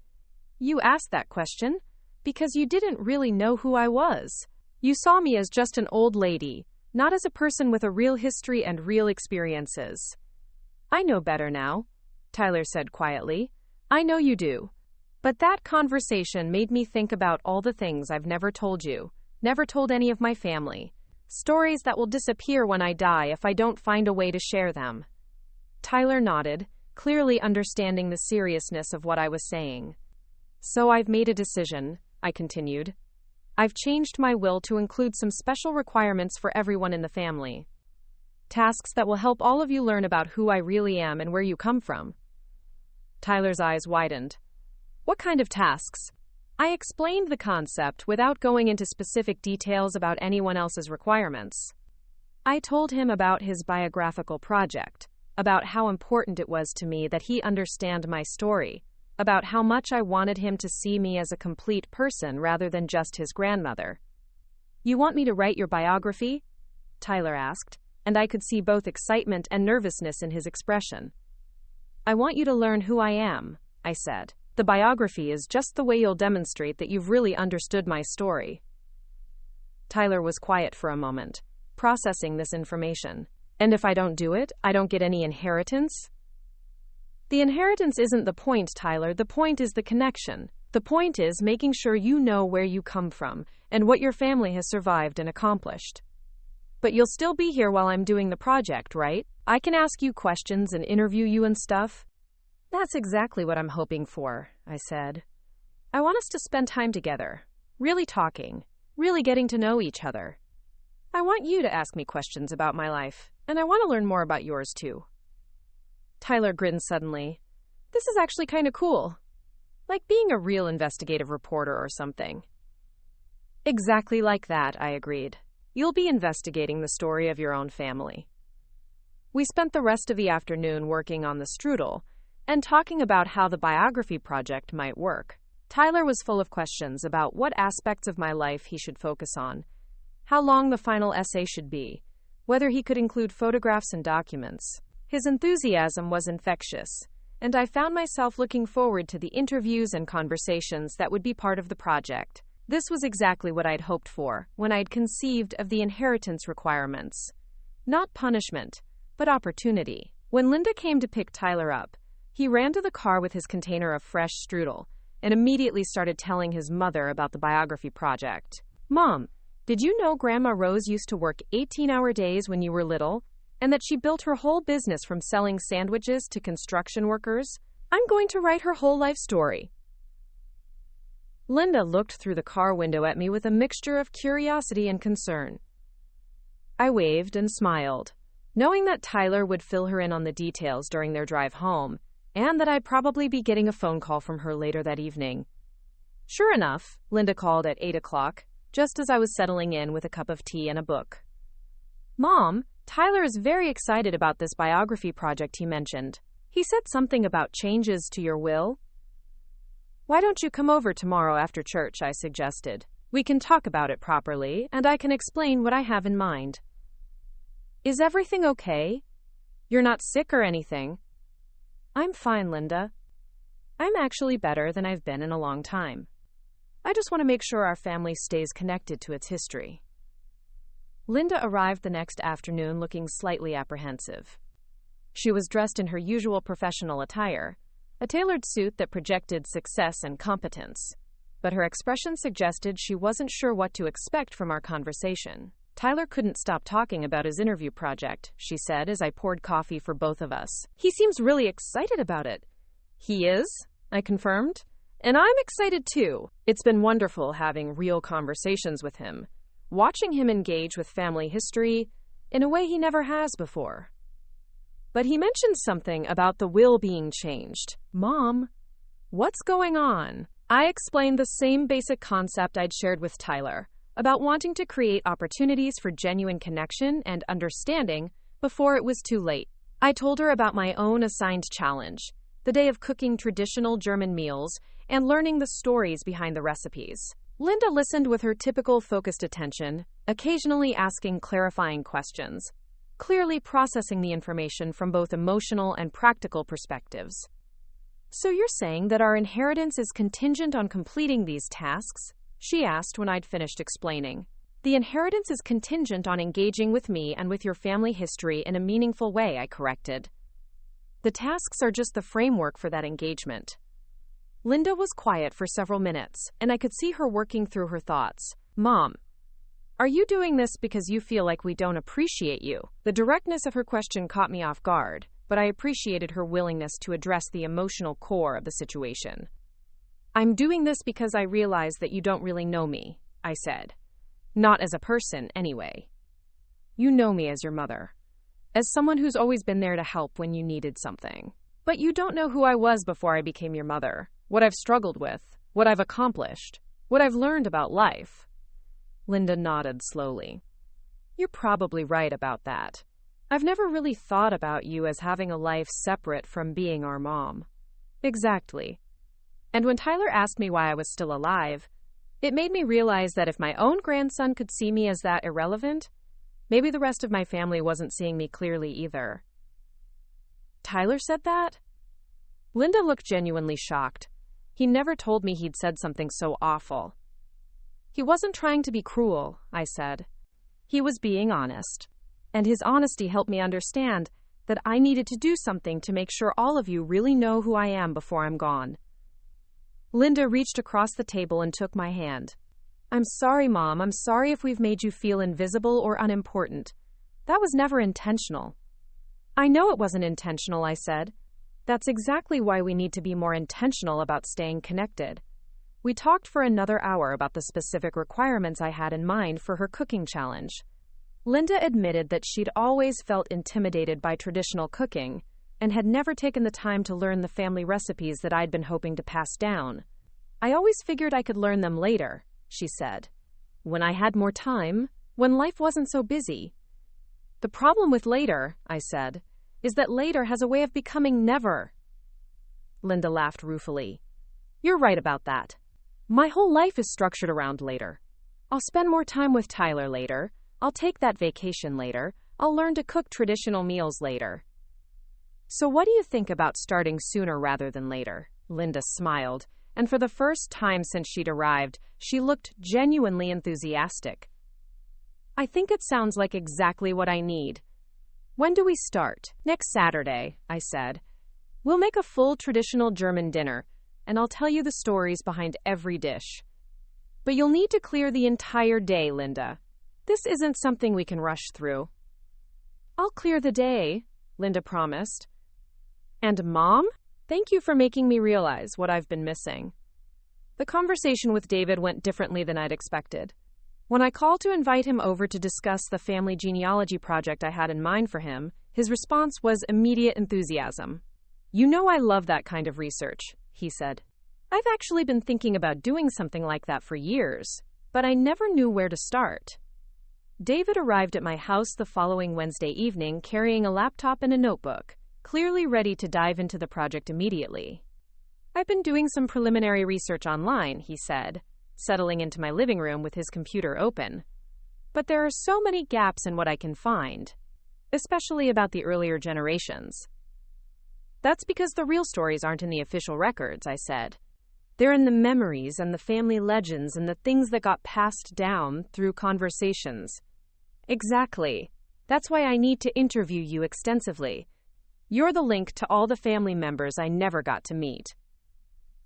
You asked that question because you didn't really know who I was. You saw me as just an old lady, not as a person with a real history and real experiences." "I know better now," Tyler said quietly. "I know you do. But that conversation made me think about all the things I've never told you, never told any of my family. Stories that will disappear when I die if I don't find a way to share them." Tyler nodded, clearly understanding the seriousness of what I was saying. "So I've made a decision," I continued. "I've changed my will to include some special requirements for everyone in the family. Tasks that will help all of you learn about who I really am and where you come from." Tyler's eyes widened. "What kind of tasks?" I explained the concept without going into specific details about anyone else's requirements. I told him about his biographical project, about how important it was to me that he understand my story, about how much I wanted him to see me as a complete person rather than just his grandmother. "You want me to write your biography?" Tyler asked, and I could see both excitement and nervousness in his expression. "I want you to learn who I am," I said. "The biography is just the way you'll demonstrate that you've really understood my story." Tyler was quiet for a moment, processing this information. "And if I don't do it, I don't get any inheritance?" "The inheritance isn't the point, Tyler. The point is the connection. The point is making sure you know where you come from and what your family has survived and accomplished. But you'll still be here while I'm doing the project, right? I can ask you questions and interview you and stuff." "That's exactly what I'm hoping for," I said. "I want us to spend time together, really talking, really getting to know each other. I want you to ask me questions about my life, and I want to learn more about yours too." Tyler grinned suddenly. "This is actually kind of cool. Like being a real investigative reporter or something." "Exactly like that," I agreed. "You'll be investigating the story of your own family." We spent the rest of the afternoon working on the strudel and talking about how the biography project might work. Tyler was full of questions about what aspects of my life he should focus on, how long the final essay should be, whether he could include photographs and documents. His enthusiasm was infectious, and I found myself looking forward to the interviews and conversations that would be part of the project. This was exactly what I'd hoped for when I'd conceived of the inheritance requirements. Not punishment, but opportunity. When Linda came to pick Tyler up, he ran to the car with his container of fresh strudel and immediately started telling his mother about the biography project. "Mom, did you know Grandma Rose used to work 18-hour days when you were little, and that she built her whole business from selling sandwiches to construction workers? I'm going to write her whole life story." Linda looked through the car window at me with a mixture of curiosity and concern. I waved and smiled, knowing that Tyler would fill her in on the details during their drive home, and that I'd probably be getting a phone call from her later that evening. Sure enough, Linda called at 8 o'clock, just as I was settling in with a cup of tea and a book. "Mom, Tyler is very excited about this biography project he mentioned. He said something about changes to your will. Why don't you come over tomorrow after church, I suggested. We can talk about it properly, and I can explain what I have in mind. Is everything okay? You're not sick or anything? I'm fine, Linda. I'm actually better than I've been in a long time. I just want to make sure our family stays connected to its history. Linda arrived the next afternoon looking slightly apprehensive. She was dressed in her usual professional attire, a tailored suit that projected success and competence, but her expression suggested she wasn't sure what to expect from our conversation. Tyler couldn't stop talking about his interview project, she said as I poured coffee for both of us. He seems really excited about it. He is, I confirmed. And I'm excited too. It's been wonderful having real conversations with him, watching him engage with family history in a way he never has before. But he mentioned something about the will being changed. Mom, what's going on? I explained the same basic concept I'd shared with Tyler, about wanting to create opportunities for genuine connection and understanding before it was too late. I told her about my own assigned challenge, the day of cooking traditional German meals and learning the stories behind the recipes. Linda listened with her typical focused attention, occasionally asking clarifying questions, clearly processing the information from both emotional and practical perspectives. So you're saying that our inheritance is contingent on completing these tasks? She asked when I'd finished explaining. The inheritance is contingent on engaging with me and with your family history in a meaningful way, I corrected. The tasks are just the framework for that engagement. Linda was quiet for several minutes, and I could see her working through her thoughts. Mom, are you doing this because you feel like we don't appreciate you? The directness of her question caught me off guard, but I appreciated her willingness to address the emotional core of the situation. I'm doing this because I realize that you don't really know me, I said. Not as a person, anyway. You know me as your mother, as someone who's always been there to help when you needed something. But you don't know who I was before I became your mother, what I've struggled with, what I've accomplished, what I've learned about life. Linda nodded slowly. You're probably right about that. I've never really thought about you as having a life separate from being our mom. Exactly. And when Tyler asked me why I was still alive, it made me realize that if my own grandson could see me as that irrelevant, maybe the rest of my family wasn't seeing me clearly either. Tyler said that? Linda looked genuinely shocked. He never told me he'd said something so awful. He wasn't trying to be cruel, I said. He was being honest. And his honesty helped me understand that I needed to do something to make sure all of you really know who I am before I'm gone. Linda reached across the table and took my hand. I'm sorry, Mom. I'm sorry if we've made you feel invisible or unimportant. That was never intentional. I know it wasn't intentional, I said. That's exactly why we need to be more intentional about staying connected. We talked for another hour about the specific requirements I had in mind for her cooking challenge. Linda admitted that she'd always felt intimidated by traditional cooking and had never taken the time to learn the family recipes that I'd been hoping to pass down. I always figured I could learn them later, she said. When I had more time, when life wasn't so busy. The problem with later, I said, is that later has a way of becoming never. Linda laughed ruefully. You're right about that. My whole life is structured around later. I'll spend more time with Tyler later. I'll take that vacation later. I'll learn to cook traditional meals later. So what do you think about starting sooner rather than later? Linda smiled, and for the first time since she'd arrived, she looked genuinely enthusiastic. I think it sounds like exactly what I need. When do we start? Next Saturday, I said. We'll make a full traditional German dinner, and I'll tell you the stories behind every dish. But you'll need to clear the entire day, Linda. This isn't something we can rush through. I'll clear the day, Linda promised. And Mom, thank you for making me realize what I've been missing. The conversation with David went differently than I'd expected. When I called to invite him over to discuss the family genealogy project I had in mind for him, his response was immediate enthusiasm. You know I love that kind of research, he said. I've actually been thinking about doing something like that for years, but I never knew where to start. David arrived at my house the following Wednesday evening carrying a laptop and a notebook, clearly ready to dive into the project immediately. "I've been doing some preliminary research online," he said, settling into my living room with his computer open. "But there are so many gaps in what I can find, especially about the earlier generations." "That's because the real stories aren't in the official records," I said. "They're in the memories and the family legends and the things that got passed down through conversations." "Exactly. That's why I need to interview you extensively. You're the link to all the family members I never got to meet."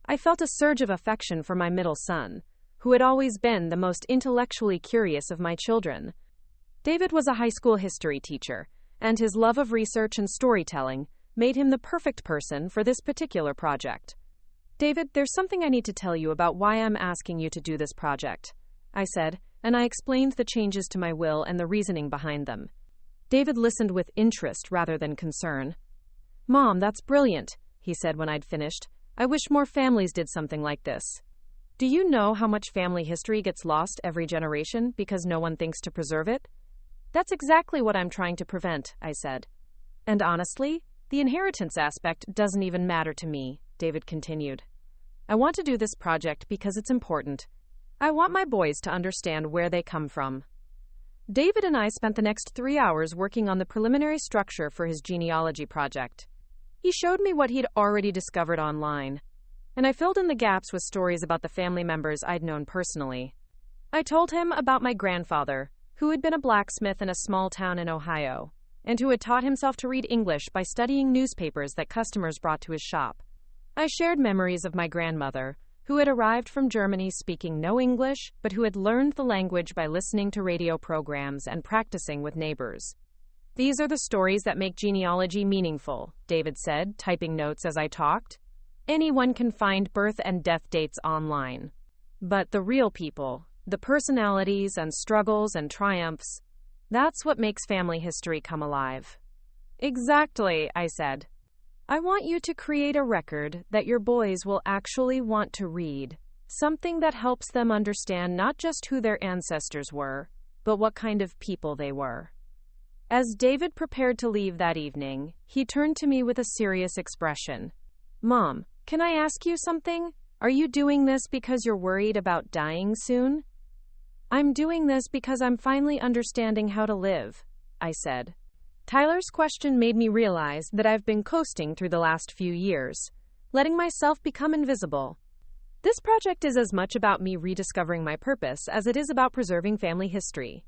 I felt a surge of affection for my middle son, who had always been the most intellectually curious of my children. David was a high school history teacher, and his love of research and storytelling made him the perfect person for this particular project. "David, there's something I need to tell you about why I'm asking you to do this project," I said, and I explained the changes to my will and the reasoning behind them. David listened with interest rather than concern. "Mom, that's brilliant," he said when I'd finished. "I wish more families did something like this. Do you know how much family history gets lost every generation because no one thinks to preserve it?" "That's exactly what I'm trying to prevent," I said. "And honestly, the inheritance aspect doesn't even matter to me," David continued. "I want to do this project because it's important. I want my boys to understand where they come from." David and I spent the next 3 hours working on the preliminary structure for his genealogy project. He showed me what he'd already discovered online, and I filled in the gaps with stories about the family members I'd known personally. I told him about my grandfather, who had been a blacksmith in a small town in Ohio, and who had taught himself to read English by studying newspapers that customers brought to his shop. I shared memories of my grandmother, who had arrived from Germany speaking no English, but who had learned the language by listening to radio programs and practicing with neighbors. "These are the stories that make genealogy meaningful," David said, typing notes as I talked. "Anyone can find birth and death dates online. But the real people, the personalities and struggles and triumphs, that's what makes family history come alive." "Exactly," I said. "I want you to create a record that your boys will actually want to read, something that helps them understand not just who their ancestors were, but what kind of people they were." As David prepared to leave that evening, he turned to me with a serious expression. "Mom, can I ask you something? Are you doing this because you're worried about dying soon?" "I'm doing this because I'm finally understanding how to live," I said. Tyler's question made me realize that I've been coasting through the last few years, letting myself become invisible. This project is as much about me rediscovering my purpose as it is about preserving family history.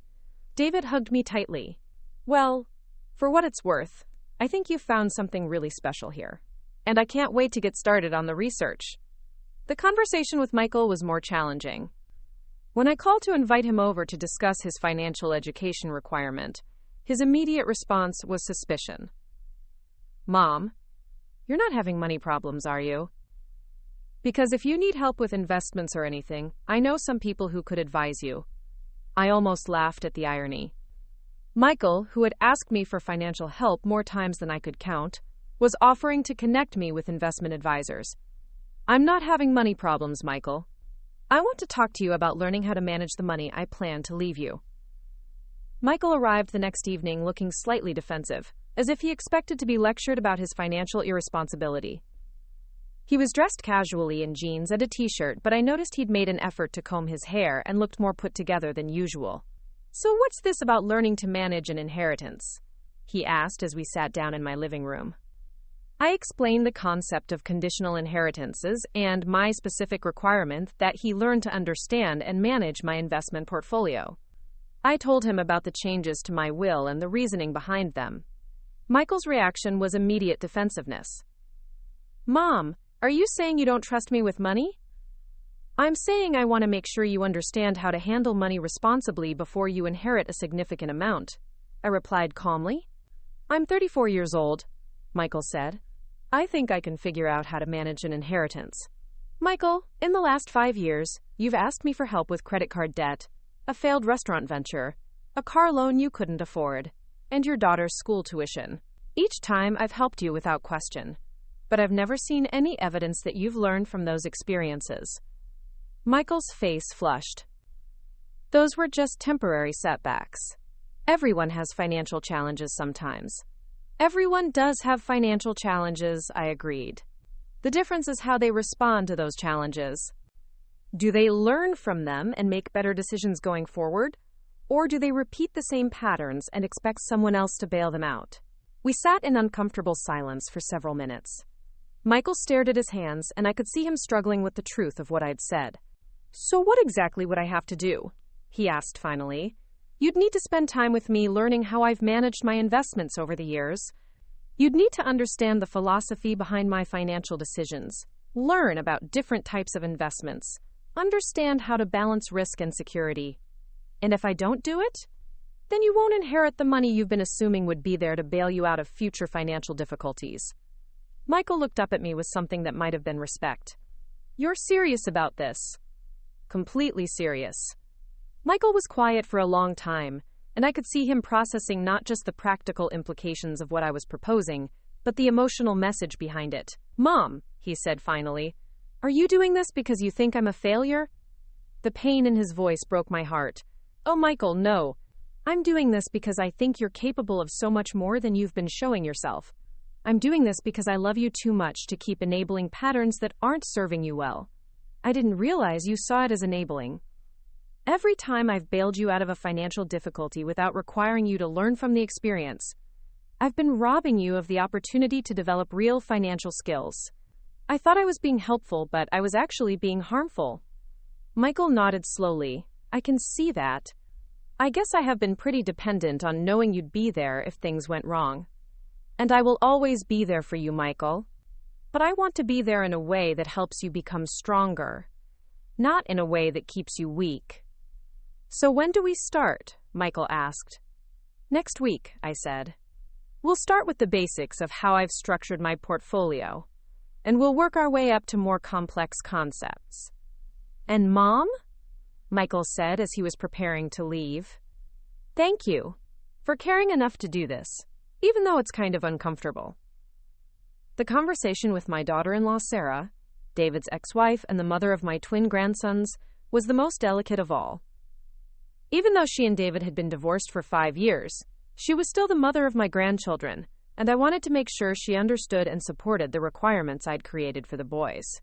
David hugged me tightly. "Well, for what it's worth, I think you've found something really special here, and I can't wait to get started on the research." The conversation with Michael was more challenging. When I called to invite him over to discuss his financial education requirement, his immediate response was suspicion. "Mom, you're not having money problems, are you? Because if you need help with investments or anything, I know some people who could advise you." I almost laughed at the irony. Michael, who had asked me for financial help more times than I could count, was offering to connect me with investment advisors. "I'm not having money problems, Michael. I want to talk to you about learning how to manage the money I plan to leave you." Michael arrived the next evening looking slightly defensive, as if he expected to be lectured about his financial irresponsibility. He was dressed casually in jeans and a t-shirt, but I noticed he'd made an effort to comb his hair and looked more put together than usual. "So what's this about learning to manage an inheritance?" he asked as we sat down in my living room. I explained the concept of conditional inheritances and my specific requirement that he learn to understand and manage my investment portfolio. I told him about the changes to my will and the reasoning behind them. Michael's reaction was immediate defensiveness. "Mom, are you saying you don't trust me with money?" "I'm saying I want to make sure you understand how to handle money responsibly before you inherit a significant amount," I replied calmly. "I'm 34 years old," Michael said. "I think I can figure out how to manage an inheritance." "Michael, in the last 5 years, you've asked me for help with credit card debt, a failed restaurant venture, a car loan you couldn't afford, and your daughter's school tuition. Each time I've helped you without question, but I've never seen any evidence that you've learned from those experiences." Michael's face flushed. Those were just temporary setbacks. Everyone has financial challenges sometimes. Everyone does have financial challenges, I agreed. The difference is how they respond to those challenges. Do they learn from them and make better decisions going forward? Or do they repeat the same patterns and expect someone else to bail them out? We sat in uncomfortable silence for several minutes. Michael stared at his hands, and I could see him struggling with the truth of what I'd said. "So what exactly would I have to do?" he asked finally. "You'd need to spend time with me learning how I've managed my investments over the years. You'd need to understand the philosophy behind my financial decisions, learn about different types of investments, understand how to balance risk and security. And if I don't do it, then you won't inherit the money you've been assuming would be there to bail you out of future financial difficulties." Michael looked up at me with something that might have been respect. "You're serious about this?" "Completely serious." Michael was quiet for a long time, and I could see him processing not just the practical implications of what I was proposing, but the emotional message behind it. "Mom," he said finally, "are you doing this because you think I'm a failure?" The pain in his voice broke my heart. "Oh, Michael, no. I'm doing this because I think you're capable of so much more than you've been showing yourself. I'm doing this because I love you too much to keep enabling patterns that aren't serving you well. I didn't realize you saw it as enabling. Every time I've bailed you out of a financial difficulty without requiring you to learn from the experience, I've been robbing you of the opportunity to develop real financial skills. I thought I was being helpful, but I was actually being harmful." Michael nodded slowly. "I can see that. I guess I have been pretty dependent on knowing you'd be there if things went wrong. And I will always be there for you, Michael. But I want to be there in a way that helps you become stronger, not in a way that keeps you weak." "So when do we start?" Michael asked. "Next week," I said. "We'll start with the basics of how I've structured my portfolio, and we'll work our way up to more complex concepts." "And Mom?" Michael said as he was preparing to leave. "Thank you for caring enough to do this, even though it's kind of uncomfortable." The conversation with my daughter-in-law Sarah, David's ex-wife and the mother of my twin grandsons, was the most delicate of all. Even though she and David had been divorced for 5 years, she was still the mother of my grandchildren, and I wanted to make sure she understood and supported the requirements I'd created for the boys.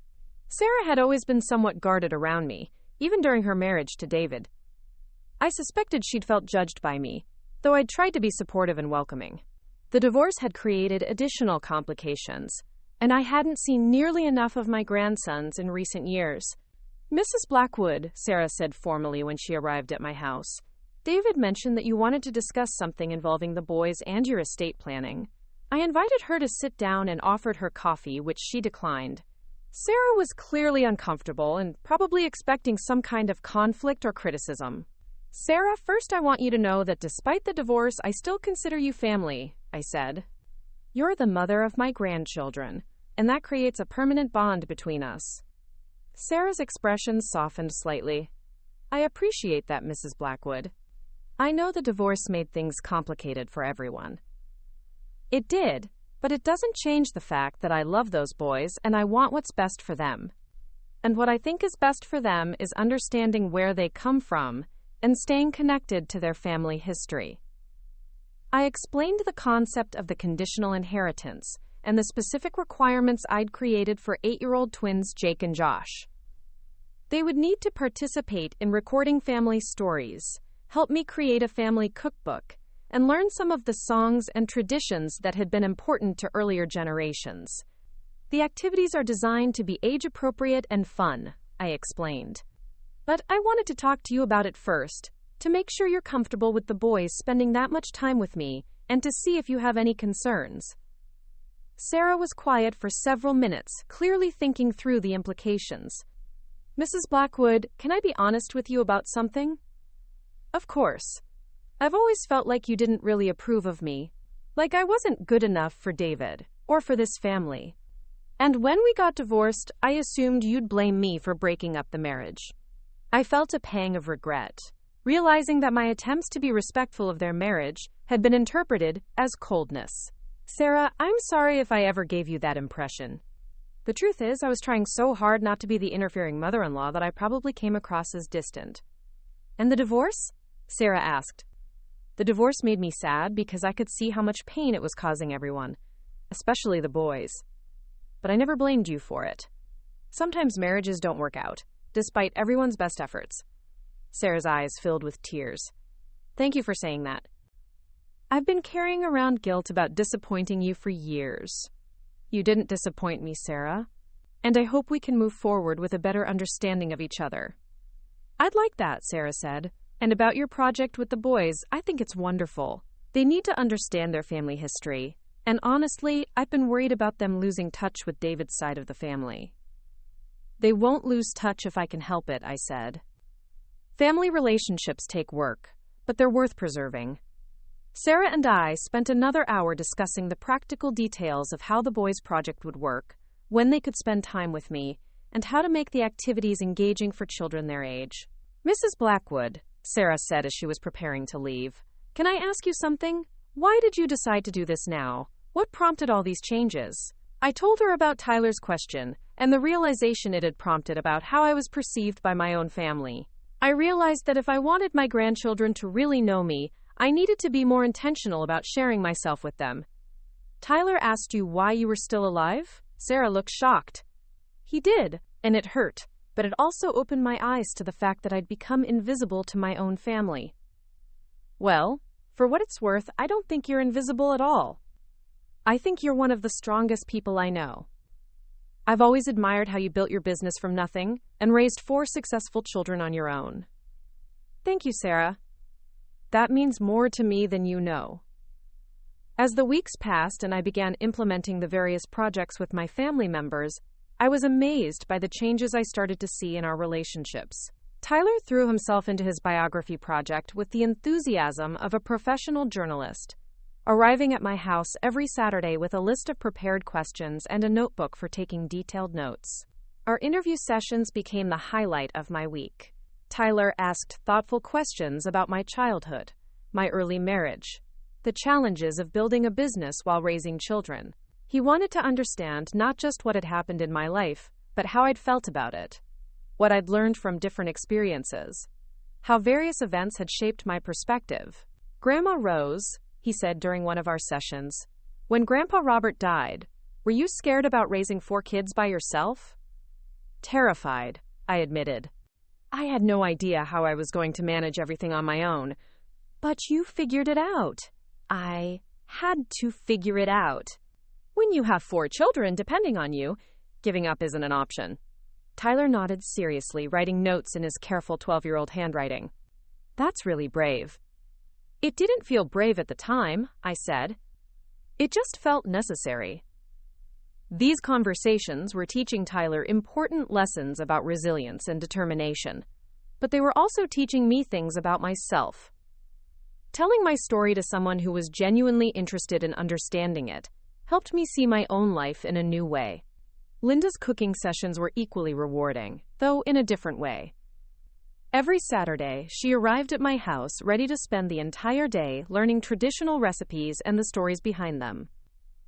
Sarah had always been somewhat guarded around me, even during her marriage to David. I suspected she'd felt judged by me, though I'd tried to be supportive and welcoming. The divorce had created additional complications, and I hadn't seen nearly enough of my grandsons in recent years. "Mrs. Blackwood," Sarah said formally when she arrived at my house, "David mentioned that you wanted to discuss something involving the boys and your estate planning. I invited her to sit down and offered her coffee, which she declined." Sarah was clearly uncomfortable and probably expecting some kind of conflict or criticism. "Sarah, first I want you to know that despite the divorce, I still consider you family," I said. "You're the mother of my grandchildren, and that creates a permanent bond between us." Sarah's expression softened slightly. "I appreciate that, Mrs. Blackwood. I know the divorce made things complicated for everyone." It did, but it doesn't change the fact that I love those boys and I want what's best for them. And what I think is best for them is understanding where they come from and staying connected to their family history. I explained the concept of the conditional inheritance and the specific requirements I'd created for 8-year-old twins Jake and Josh. They would need to participate in recording family stories, help me create a family cookbook, and learn some of the songs and traditions that had been important to earlier generations. The activities are designed to be age-appropriate and fun, I explained. But I wanted to talk to you about it first, to make sure you're comfortable with the boys spending that much time with me, and to see if you have any concerns. Sarah was quiet for several minutes, clearly thinking through the implications. "Mrs. Blackwood, can I be honest with you about something?" "Of course. I've always felt like you didn't really approve of me, like I wasn't good enough for David, or for this family. And when we got divorced, I assumed you'd blame me for breaking up the marriage. I felt a pang of regret, realizing that my attempts to be respectful of their marriage had been interpreted as coldness. Sarah, I'm sorry if I ever gave you that impression. The truth is, I was trying so hard not to be the interfering mother-in-law that I probably came across as distant. And the divorce? Sarah asked. The divorce made me sad because I could see how much pain it was causing everyone, especially the boys. But I never blamed you for it. Sometimes marriages don't work out, despite everyone's best efforts. Sarah's eyes filled with tears. Thank you for saying that. I've been carrying around guilt about disappointing you for years. You didn't disappoint me, Sarah. And I hope we can move forward with a better understanding of each other. I'd like that, Sarah said. And about your project with the boys, I think it's wonderful. They need to understand their family history. And honestly, I've been worried about them losing touch with David's side of the family. They won't lose touch if I can help it, I said. Family relationships take work, but they're worth preserving. Sarah and I spent another hour discussing the practical details of how the boys' project would work, when they could spend time with me, and how to make the activities engaging for children their age. Mrs. Blackwood, Sarah said as she was preparing to leave, can I ask you something? Why did you decide to do this now? What prompted all these changes? I told her about Tyler's question and the realization it had prompted about how I was perceived by my own family. I realized that if I wanted my grandchildren to really know me, I needed to be more intentional about sharing myself with them. Tyler asked you why you were still alive? Sarah looked shocked. He did, and it hurt, but it also opened my eyes to the fact that I'd become invisible to my own family. Well, for what it's worth, I don't think you're invisible at all. I think you're one of the strongest people I know. I've always admired how you built your business from nothing and raised 4 successful children on your own. Thank you, Sarah. That means more to me than you know. As the weeks passed and I began implementing the various projects with my family members, I was amazed by the changes I started to see in our relationships. Tyler threw himself into his biography project with the enthusiasm of a professional journalist, arriving at my house every Saturday with a list of prepared questions and a notebook for taking detailed notes. Our interview sessions became the highlight of my week. Tyler asked thoughtful questions about my childhood, my early marriage, the challenges of building a business while raising children. He wanted to understand not just what had happened in my life, but how I'd felt about it, what I'd learned from different experiences, how various events had shaped my perspective. Grandma Rose, he said during one of our sessions, when Grandpa Robert died, were you scared about raising 4 kids by yourself? Terrified, I admitted. I had no idea how I was going to manage everything on my own. But you figured it out. I had to figure it out. When you have 4 children depending on you, giving up isn't an option. Tyler nodded seriously, writing notes in his careful 12-year-old handwriting. That's really brave. It didn't feel brave at the time, I said. It just felt necessary. These conversations were teaching Tyler important lessons about resilience and determination, but they were also teaching me things about myself. Telling my story to someone who was genuinely interested in understanding it helped me see my own life in a new way. Linda's cooking sessions were equally rewarding, though in a different way. Every Saturday, she arrived at my house ready to spend the entire day learning traditional recipes and the stories behind them.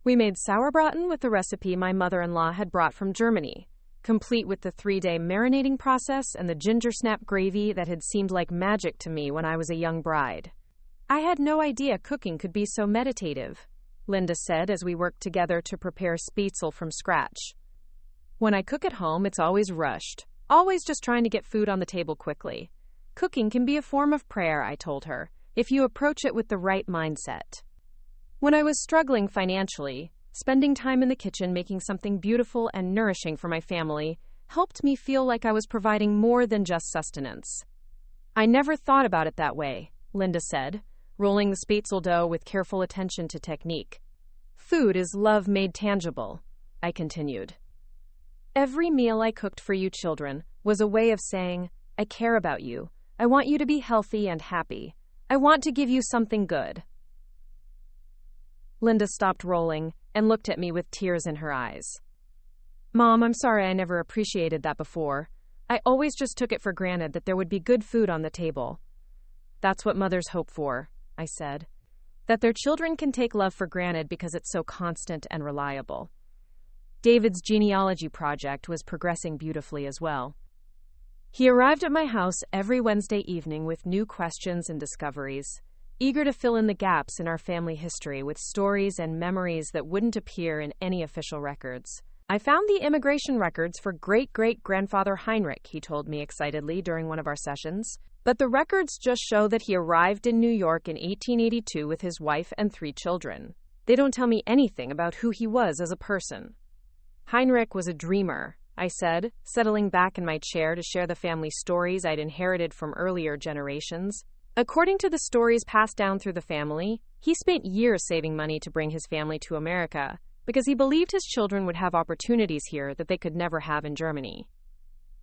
We made sauerbraten with the recipe my mother-in-law had brought from Germany, complete with the 3-day marinating process and the ginger snap gravy that had seemed like magic to me when I was a young bride. I had no idea cooking could be so meditative, Linda said as we worked together to prepare spätzle from scratch. When I cook at home, it's always rushed, always just trying to get food on the table quickly. Cooking can be a form of prayer, I told her, if you approach it with the right mindset. When I was struggling financially, spending time in the kitchen making something beautiful and nourishing for my family helped me feel like I was providing more than just sustenance. I never thought about it that way, Linda said, rolling the spätzle dough with careful attention to technique. Food is love made tangible, I continued. Every meal I cooked for you children was a way of saying, I care about you. I want you to be healthy and happy. I want to give you something good. Linda stopped rolling and looked at me with tears in her eyes. Mom, I'm sorry I never appreciated that before. I always just took it for granted that there would be good food on the table. That's what mothers hope for, I said. That their children can take love for granted because it's so constant and reliable. David's genealogy project was progressing beautifully as well. He arrived at my house every Wednesday evening with new questions and discoveries, eager to fill in the gaps in our family history with stories and memories that wouldn't appear in any official records. I found the immigration records for great-great-grandfather Heinrich, he told me excitedly during one of our sessions. But the records just show that he arrived in New York in 1882 with his wife and 3 children. They don't tell me anything about who he was as a person. Heinrich was a dreamer, I said, settling back in my chair to share the family stories I'd inherited from earlier generations. According to the stories passed down through the family, he spent years saving money to bring his family to America because he believed his children would have opportunities here that they could never have in Germany.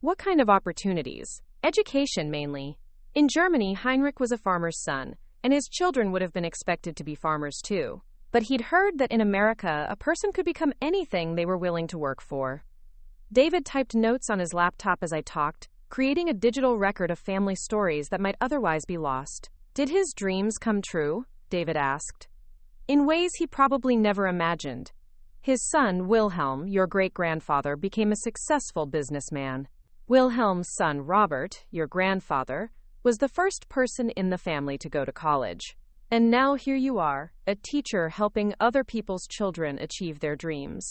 What kind of opportunities? Education, mainly. In Germany, Heinrich was a farmer's son, and his children would have been expected to be farmers too. But he'd heard that in America, a person could become anything they were willing to work for. David typed notes on his laptop as I talked, creating a digital record of family stories that might otherwise be lost. Did his dreams come true? David asked. In ways he probably never imagined. His son, Wilhelm, your great-grandfather, became a successful businessman. Wilhelm's son, Robert, your grandfather, was the first person in the family to go to college. And now here you are, a teacher helping other people's children achieve their dreams.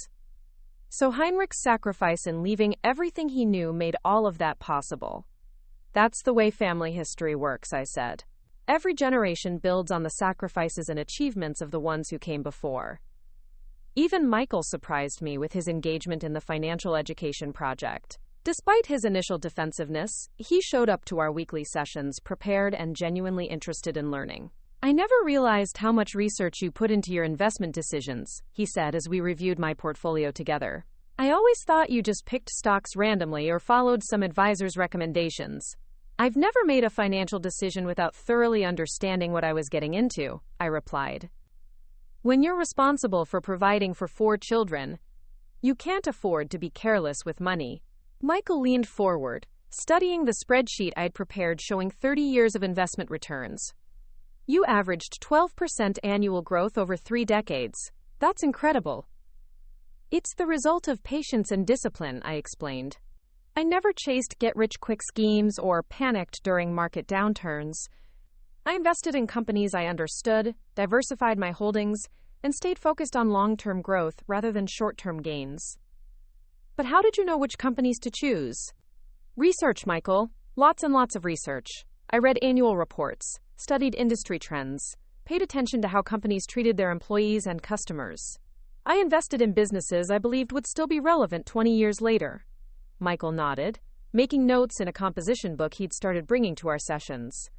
So Heinrich's sacrifice in leaving everything he knew made all of that possible. That's the way family history works, I said. Every generation builds on the sacrifices and achievements of the ones who came before. Even Michael surprised me with his engagement in the financial education project. Despite his initial defensiveness, he showed up to our weekly sessions prepared and genuinely interested in learning. I never realized how much research you put into your investment decisions, he said as we reviewed my portfolio together. I always thought you just picked stocks randomly or followed some advisor's recommendations. I've never made a financial decision without thoroughly understanding what I was getting into, I replied. When you're responsible for providing for 4 children, you can't afford to be careless with money. Michael leaned forward, studying the spreadsheet I'd prepared showing 30 years of investment returns. You averaged 12% annual growth over 3 decades. That's incredible. It's the result of patience and discipline, I explained. I never chased get-rich-quick schemes or panicked during market downturns. I invested in companies I understood, diversified my holdings, and stayed focused on long-term growth rather than short-term gains. But how did you know which companies to choose? Research, Michael. Lots and lots of research. I read annual reports, studied industry trends, paid attention to how companies treated their employees and customers. I invested in businesses I believed would still be relevant 20 years later. Michael nodded, making notes in a composition book he'd started bringing to our sessions.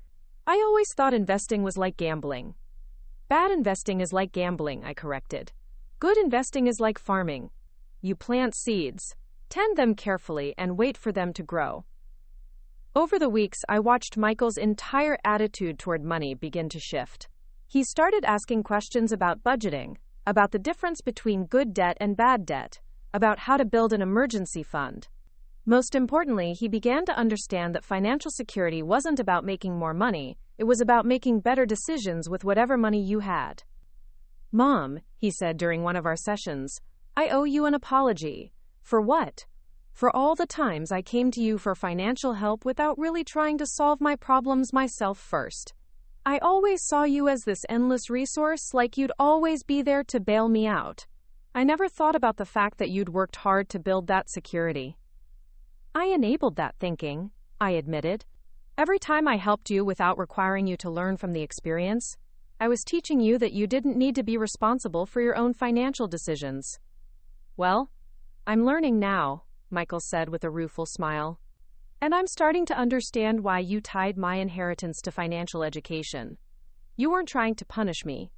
I always thought investing was like gambling. Bad investing is like gambling, I corrected. Good investing is like farming. You plant seeds, tend them carefully, and wait for them to grow. Over the weeks, I watched Michael's entire attitude toward money begin to shift. He started asking questions about budgeting, about the difference between good debt and bad debt, about how to build an emergency fund. Most importantly, he began to understand that financial security wasn't about making more money, it was about making better decisions with whatever money you had. Mom, he said during one of our sessions, I owe you an apology. For what? For all the times I came to you for financial help without really trying to solve my problems myself first. I always saw you as this endless resource, like you'd always be there to bail me out. I never thought about the fact that you'd worked hard to build that security. I enabled that thinking, I admitted. Every time I helped you without requiring you to learn from the experience, I was teaching you that you didn't need to be responsible for your own financial decisions. Well, I'm learning now, Michael said with a rueful smile. And I'm starting to understand why you tied my inheritance to financial education. You weren't trying to punish me.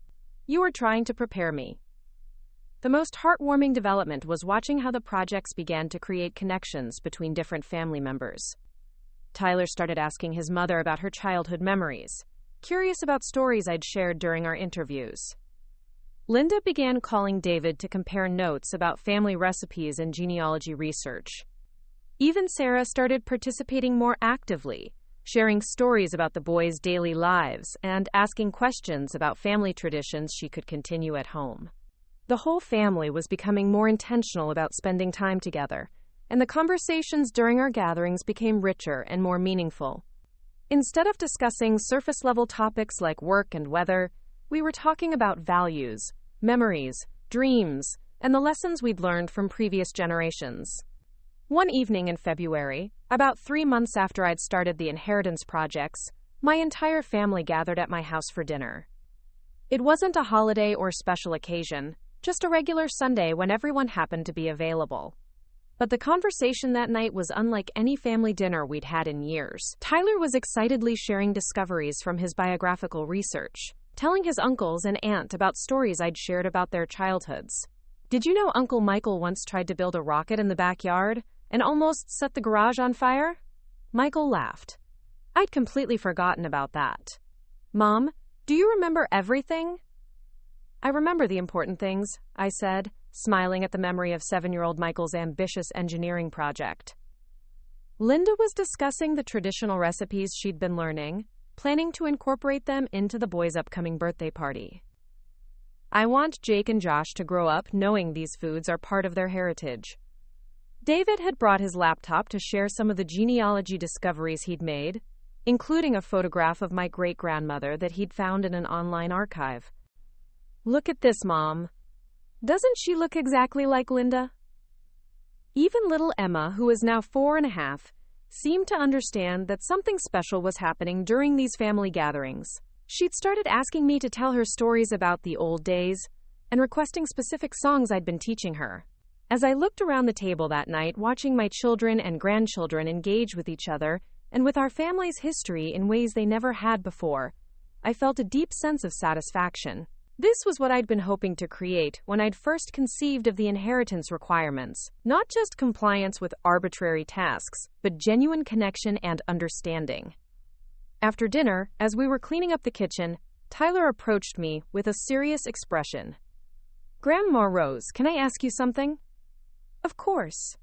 You were trying to prepare me. The most heartwarming development was watching how the projects began to create connections between different family members. Tyler started asking his mother about her childhood memories, curious about stories I'd shared during our interviews. Linda began calling David to compare notes about family recipes and genealogy research. Even Sarah started participating more actively, sharing stories about the boys' daily lives and asking questions about family traditions she could continue at home. The whole family was becoming more intentional about spending time together, and the conversations during our gatherings became richer and more meaningful. Instead of discussing surface-level topics like work and weather, we were talking about values, memories, dreams, and the lessons we'd learned from previous generations. One evening in February, about 3 months after I'd started the inheritance projects, my entire family gathered at my house for dinner. It wasn't a holiday or special occasion, just a regular Sunday when everyone happened to be available. But the conversation that night was unlike any family dinner we'd had in years. Tyler was excitedly sharing discoveries from his biographical research, telling his uncles and aunt about stories I'd shared about their childhoods. Did you know Uncle Michael once tried to build a rocket in the backyard and almost set the garage on fire? Michael laughed. I'd completely forgotten about that. Mom, do you remember everything? I remember the important things, I said, smiling at the memory of 7-year-old Michael's ambitious engineering project. Linda was discussing the traditional recipes she'd been learning, planning to incorporate them into the boys' upcoming birthday party. I want Jake and Josh to grow up knowing these foods are part of their heritage. David had brought his laptop to share some of the genealogy discoveries he'd made, including a photograph of my great-grandmother that he'd found in an online archive. Look at this, Mom. Doesn't she look exactly like Linda? Even little Emma, who is now 4.5, seemed to understand that something special was happening during these family gatherings. She'd started asking me to tell her stories about the old days and requesting specific songs I'd been teaching her. As I looked around the table that night, watching my children and grandchildren engage with each other and with our family's history in ways they never had before, I felt a deep sense of satisfaction. This was what I'd been hoping to create when I'd first conceived of the inheritance requirements. Not just compliance with arbitrary tasks, but genuine connection and understanding. After dinner, as we were cleaning up the kitchen, Tyler approached me with a serious expression. Grandma Rose, can I ask you something? Of course.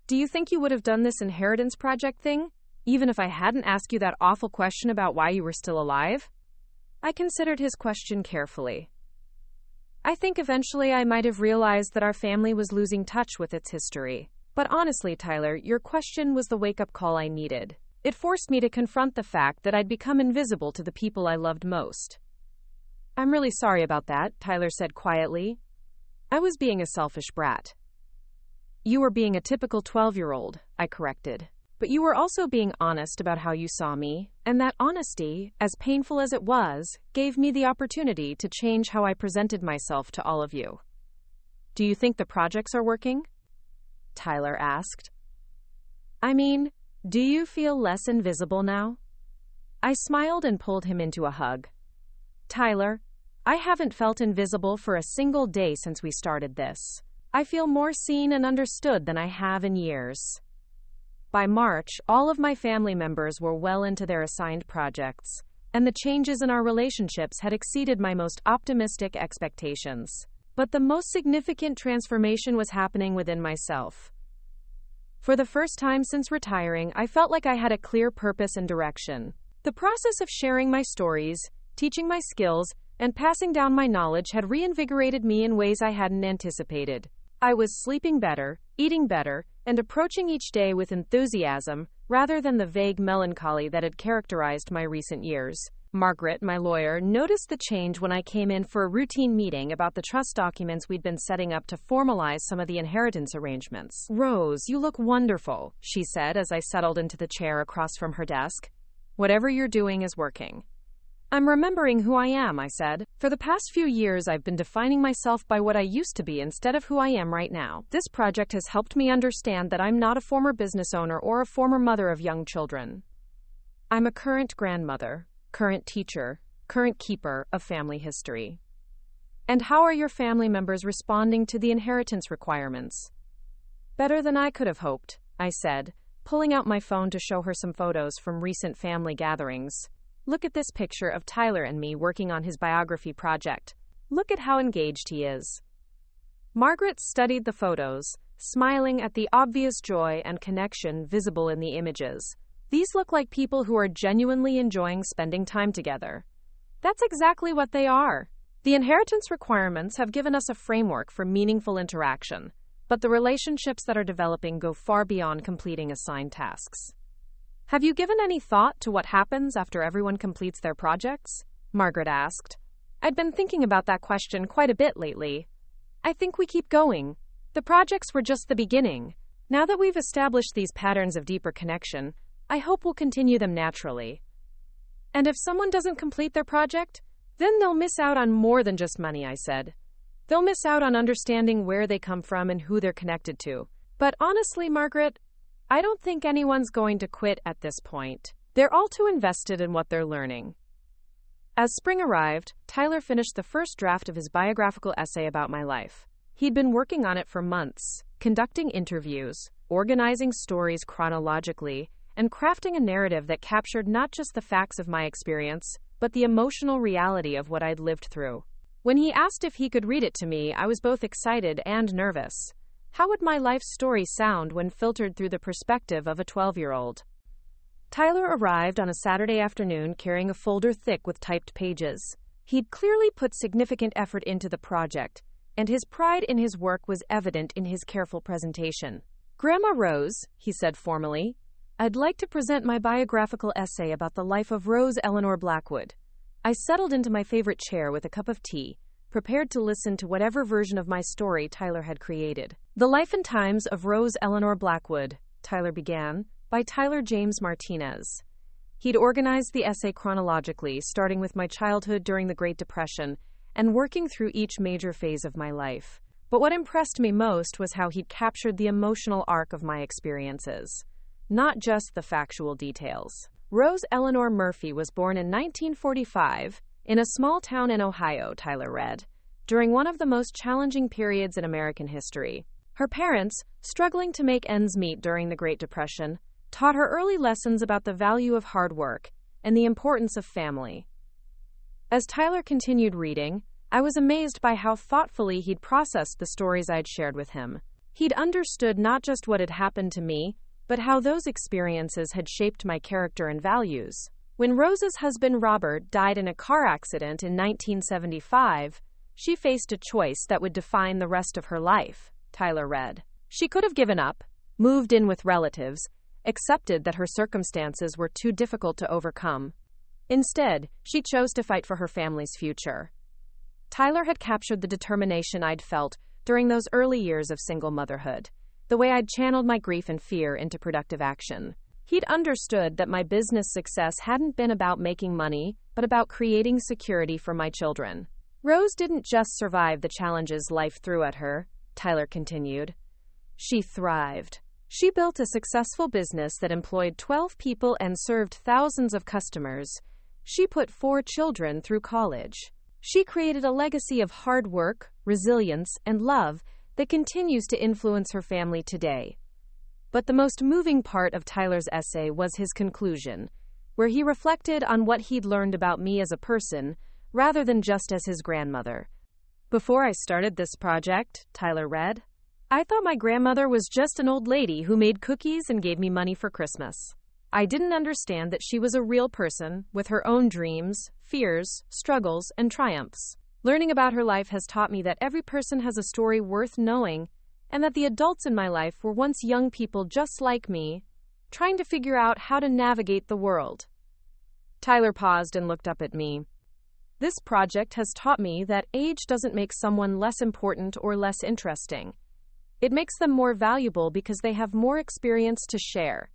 Do you think you would have done this inheritance project thing, even if I hadn't asked you that awful question about why you were still alive? I considered his question carefully. I think eventually I might have realized that our family was losing touch with its history. But honestly, Tyler, your question was the wake-up call I needed. It forced me to confront the fact that I'd become invisible to the people I loved most. I'm really sorry about that, Tyler said quietly. I was being a selfish brat. You were being a typical 12-year-old, I corrected. But you were also being honest about how you saw me, and that honesty, as painful as it was, gave me the opportunity to change how I presented myself to all of you. Do you think the projects are working? Tyler asked. I mean, do you feel less invisible now? I smiled and pulled him into a hug. Tyler, I haven't felt invisible for a single day since we started this. I feel more seen and understood than I have in years. By March, all of my family members were well into their assigned projects, and the changes in our relationships had exceeded my most optimistic expectations. But the most significant transformation was happening within myself. For the first time since retiring, I felt like I had a clear purpose and direction. The process of sharing my stories, teaching my skills, and passing down my knowledge had reinvigorated me in ways I hadn't anticipated. I was sleeping better, eating better, and approaching each day with enthusiasm, rather than the vague melancholy that had characterized my recent years. Margaret, my lawyer, noticed the change when I came in for a routine meeting about the trust documents we'd been setting up to formalize some of the inheritance arrangements. Rose, you look wonderful, she said as I settled into the chair across from her desk. Whatever you're doing is working. I'm remembering who I am, I said. For the past few years, I've been defining myself by what I used to be instead of who I am right now. This project has helped me understand that I'm not a former business owner or a former mother of young children. I'm a current grandmother, current teacher, current keeper of family history. And how are your family members responding to the inheritance requirements? Better than I could have hoped, I said, pulling out my phone to show her some photos from recent family gatherings. Look at this picture of Tyler and me working on his biography project. Look at how engaged he is. Margaret studied the photos, smiling at the obvious joy and connection visible in the images. These look like people who are genuinely enjoying spending time together. That's exactly what they are. The inheritance requirements have given us a framework for meaningful interaction. but the relationships that are developing go far beyond completing assigned tasks. Have you given any thought to what happens after everyone completes their projects? Margaret asked. I'd been thinking about that question quite a bit lately. I think we keep going. The projects were just the beginning. Now that we've established these patterns of deeper connection, I hope we'll continue them naturally. And if someone doesn't complete their project, then they'll miss out on more than just money, I said. They'll miss out on understanding where they come from and who they're connected to. But honestly, Margaret, I don't think anyone's going to quit at this point. They're all too invested in what they're learning. As spring arrived, Tyler finished the first draft of his biographical essay about my life. He'd been working on it for months, conducting interviews, organizing stories chronologically, and crafting a narrative that captured not just the facts of my experience, but the emotional reality of what I'd lived through. When he asked if he could read it to me, I was both excited and nervous. How would my life story sound when filtered through the perspective of a 12-year-old? Tyler arrived on a Saturday afternoon carrying a folder thick with typed pages. He'd clearly put significant effort into the project, and his pride in his work was evident in his careful presentation. Grandma Rose, he said formally, I'd like to present my biographical essay about the life of Rose Eleanor Blackwood. I settled into my favorite chair with a cup of tea, prepared to listen to whatever version of my story Tyler had created. The Life and Times of Rose Eleanor Blackwood, Tyler began, by Tyler James Martinez. He'd organized the essay chronologically, starting with my childhood during the Great Depression and working through each major phase of my life. But what impressed me most was how he'd captured the emotional arc of my experiences, not just the factual details. Rose Eleanor Murphy was born in 1945 in a small town in Ohio, Tyler read, during one of the most challenging periods in American history. Her parents, struggling to make ends meet during the Great Depression, taught her early lessons about the value of hard work and the importance of family. As Tyler continued reading, I was amazed by how thoughtfully he'd processed the stories I'd shared with him. He'd understood not just what had happened to me, but how those experiences had shaped my character and values. When Rose's husband Robert died in a car accident in 1975, she faced a choice that would define the rest of her life, Tyler read. She could have given up, moved in with relatives, accepted that her circumstances were too difficult to overcome. Instead, she chose to fight for her family's future. Tyler had captured the determination I'd felt during those early years of single motherhood, the way I'd channeled my grief and fear into productive action. He'd understood that my business success hadn't been about making money, but about creating security for my children. Rose didn't just survive the challenges life threw at her, Tyler continued. She thrived. She built a successful business that employed 12 people and served thousands of customers. She put 4 children through college. She created a legacy of hard work, resilience, and love that continues to influence her family today. But the most moving part of Tyler's essay was his conclusion, where he reflected on what he'd learned about me as a person, rather than just as his grandmother. Before I started this project, Tyler read, I thought my grandmother was just an old lady who made cookies and gave me money for Christmas. I didn't understand that she was a real person with her own dreams, fears, struggles, and triumphs. Learning about her life has taught me that every person has a story worth knowing, and that the adults in my life were once young people just like me, trying to figure out how to navigate the world. Tyler paused and looked up at me. This project has taught me that age doesn't make someone less important or less interesting. It makes them more valuable because they have more experience to share.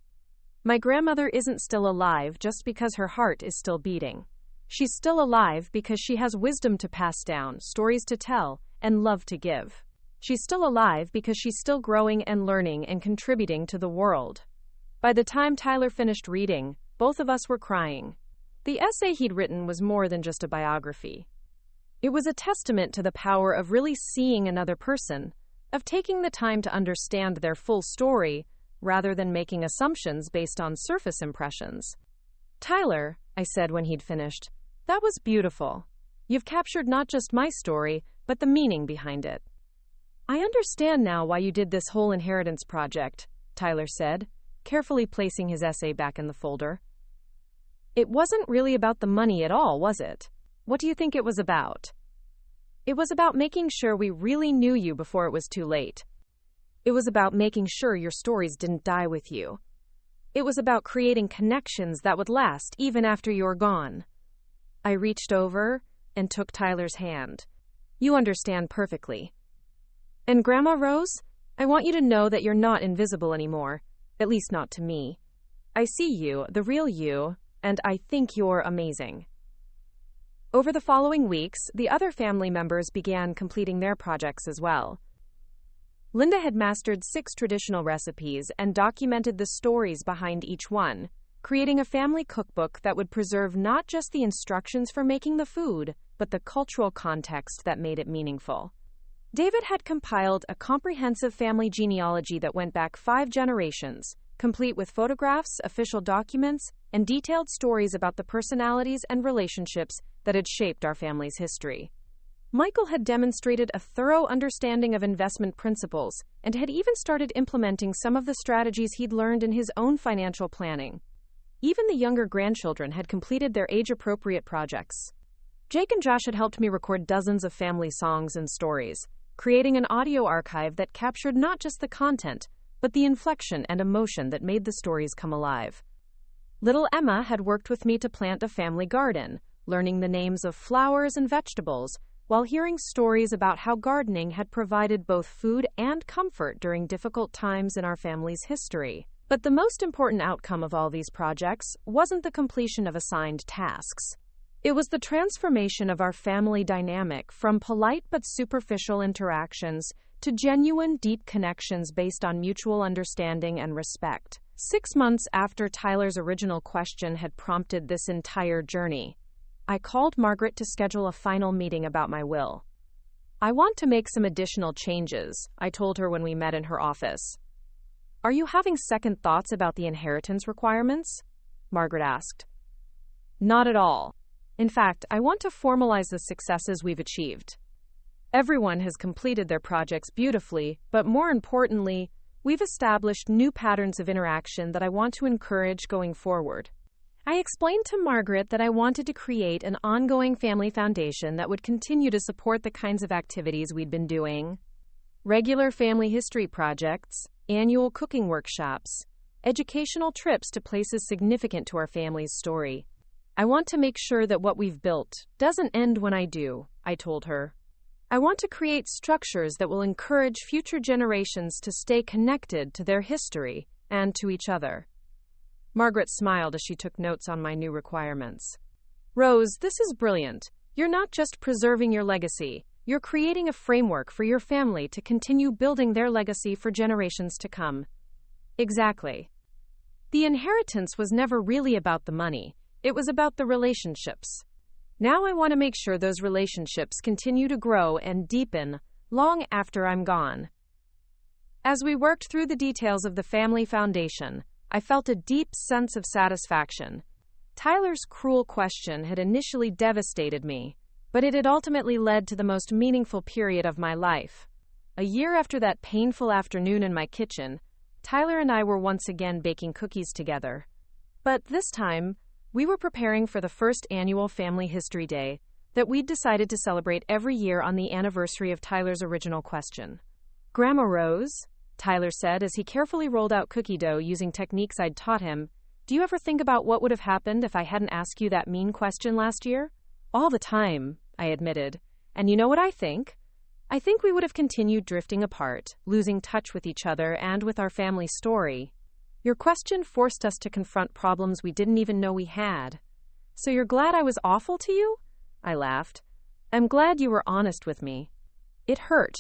My grandmother isn't still alive just because her heart is still beating. She's still alive because she has wisdom to pass down, stories to tell, and love to give. She's still alive because she's still growing and learning and contributing to the world. By the time Tyler finished reading, both of us were crying. The essay he'd written was more than just a biography. It was a testament to the power of really seeing another person, of taking the time to understand their full story, rather than making assumptions based on surface impressions. Tyler, I said when he'd finished, that was beautiful. You've captured not just my story, but the meaning behind it. I understand now why you did this whole inheritance project, Tyler said, carefully placing his essay back in the folder. It wasn't really about the money at all, was it? What do you think it was about? It was about making sure we really knew you before it was too late. It was about making sure your stories didn't die with you. It was about creating connections that would last even after you're gone. I reached over and took Tyler's hand. You understand perfectly. And Grandma Rose, I want you to know that you're not invisible anymore, at least not to me. I see you, the real you, and I think you're amazing. Over the following weeks, the other family members began completing their projects as well. Linda had mastered 6 traditional recipes and documented the stories behind each one, creating a family cookbook that would preserve not just the instructions for making the food, but the cultural context that made it meaningful. David had compiled a comprehensive family genealogy that went back 5 generations, complete with photographs, official documents, and detailed stories about the personalities and relationships that had shaped our family's history. Michael had demonstrated a thorough understanding of investment principles and had even started implementing some of the strategies he'd learned in his own financial planning. Even the younger grandchildren had completed their age-appropriate projects. Jake and Josh had helped me record dozens of family songs and stories, creating an audio archive that captured not just the content, but the inflection and emotion that made the stories come alive. Little Emma had worked with me to plant a family garden, learning the names of flowers and vegetables, while hearing stories about how gardening had provided both food and comfort during difficult times in our family's history. But the most important outcome of all these projects wasn't the completion of assigned tasks. It was the transformation of our family dynamic from polite but superficial interactions to genuine, deep connections based on mutual understanding and respect. 6 months after Tyler's original question had prompted this entire journey, I called Margaret to schedule a final meeting about my will. I want to make some additional changes, I told her when we met in her office. Are you having second thoughts about the inheritance requirements? Margaret asked. Not at all. In fact, I want to formalize the successes we've achieved. Everyone has completed their projects beautifully, but more importantly, we've established new patterns of interaction that I want to encourage going forward. I explained to Margaret that I wanted to create an ongoing family foundation that would continue to support the kinds of activities we'd been doing. Regular family history projects, annual cooking workshops, educational trips to places significant to our family's story. I want to make sure that what we've built doesn't end when I do, I told her. I want to create structures that will encourage future generations to stay connected to their history and to each other. Margaret smiled as she took notes on my new requirements. Rose, this is brilliant. You're not just preserving your legacy, you're creating a framework for your family to continue building their legacy for generations to come. Exactly. The inheritance was never really about the money, it was about the relationships. Now I want to make sure those relationships continue to grow and deepen long after I'm gone. As we worked through the details of the family foundation, I felt a deep sense of satisfaction. Tyler's cruel question had initially devastated me, but it had ultimately led to the most meaningful period of my life. A year after that painful afternoon in my kitchen, Tyler and I were once again baking cookies together. But this time, we were preparing for the first annual Family History Day that we'd decided to celebrate every year on the anniversary of Tyler's original question. Grandma Rose, Tyler said as he carefully rolled out cookie dough using techniques I'd taught him, do you ever think about what would have happened if I hadn't asked you that mean question last year? All the time, I admitted. And you know what I think? I think we would have continued drifting apart, losing touch with each other and with our family story. Your question forced us to confront problems we didn't even know we had. So you're glad I was awful to you? I laughed. I'm glad you were honest with me. It hurt,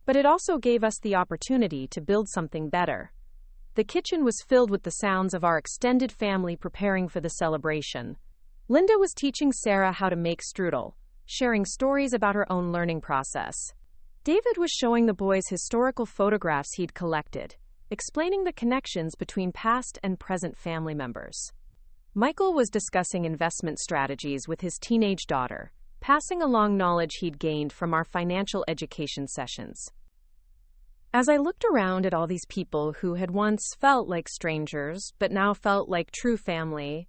but it also gave us the opportunity to build something better. The kitchen was filled with the sounds of our extended family preparing for the celebration. Linda was teaching Sarah how to make strudel, sharing stories about her own learning process. David was showing the boys historical photographs he'd collected, explaining the connections between past and present family members. Michael was discussing investment strategies with his teenage daughter, passing along knowledge he'd gained from our financial education sessions. As I looked around at all these people who had once felt like strangers, but now felt like true family,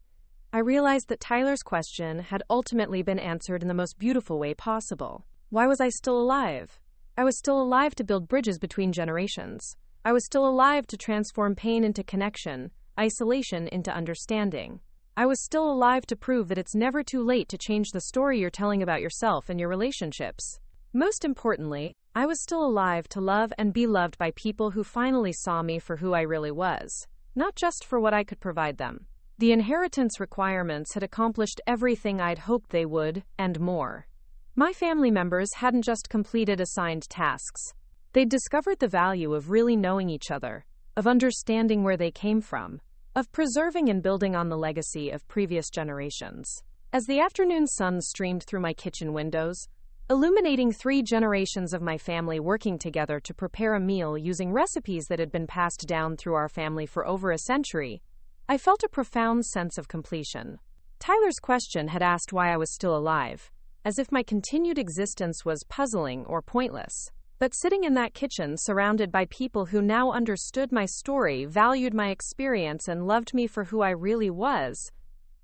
I realized that Tyler's question had ultimately been answered in the most beautiful way possible. Why was I still alive? I was still alive to build bridges between generations. I was still alive to transform pain into connection, isolation into understanding. I was still alive to prove that it's never too late to change the story you're telling about yourself and your relationships. Most importantly, I was still alive to love and be loved by people who finally saw me for who I really was, not just for what I could provide them. The inheritance requirements had accomplished everything I'd hoped they would, and more. My family members hadn't just completed assigned tasks. They'd discovered the value of really knowing each other, of understanding where they came from, of preserving and building on the legacy of previous generations. As the afternoon sun streamed through my kitchen windows, illuminating 3 generations of my family working together to prepare a meal using recipes that had been passed down through our family for over a century, I felt a profound sense of completion. Tyler's question had asked why I was still alive, as if my continued existence was puzzling or pointless. But sitting in that kitchen, surrounded by people who now understood my story, valued my experience, and loved me for who I really was,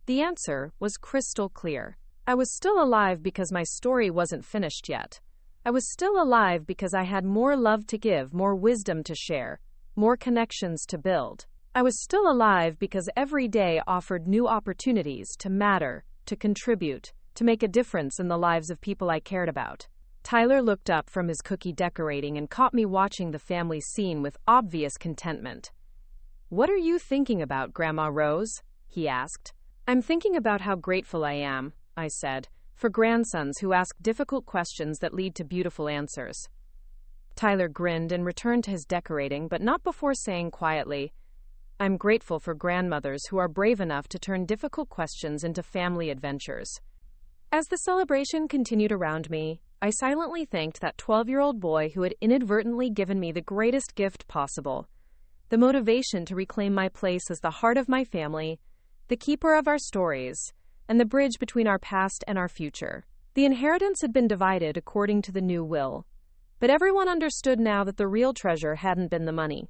the answer was crystal clear. I was still alive because my story wasn't finished yet. I was still alive because I had more love to give, more wisdom to share, more connections to build. I was still alive because every day offered new opportunities to matter, to contribute, to make a difference in the lives of people I cared about. Tyler looked up from his cookie decorating and caught me watching the family scene with obvious contentment. "What are you thinking about, Grandma Rose?" he asked. "I'm thinking about how grateful I am," I said, "for grandsons who ask difficult questions that lead to beautiful answers." Tyler grinned and returned to his decorating, but not before saying quietly, "I'm grateful for grandmothers who are brave enough to turn difficult questions into family adventures." As the celebration continued around me, I silently thanked that 12-year-old boy who had inadvertently given me the greatest gift possible, the motivation to reclaim my place as the heart of my family, the keeper of our stories, and the bridge between our past and our future. The inheritance had been divided according to the new will, but everyone understood now that the real treasure hadn't been the money.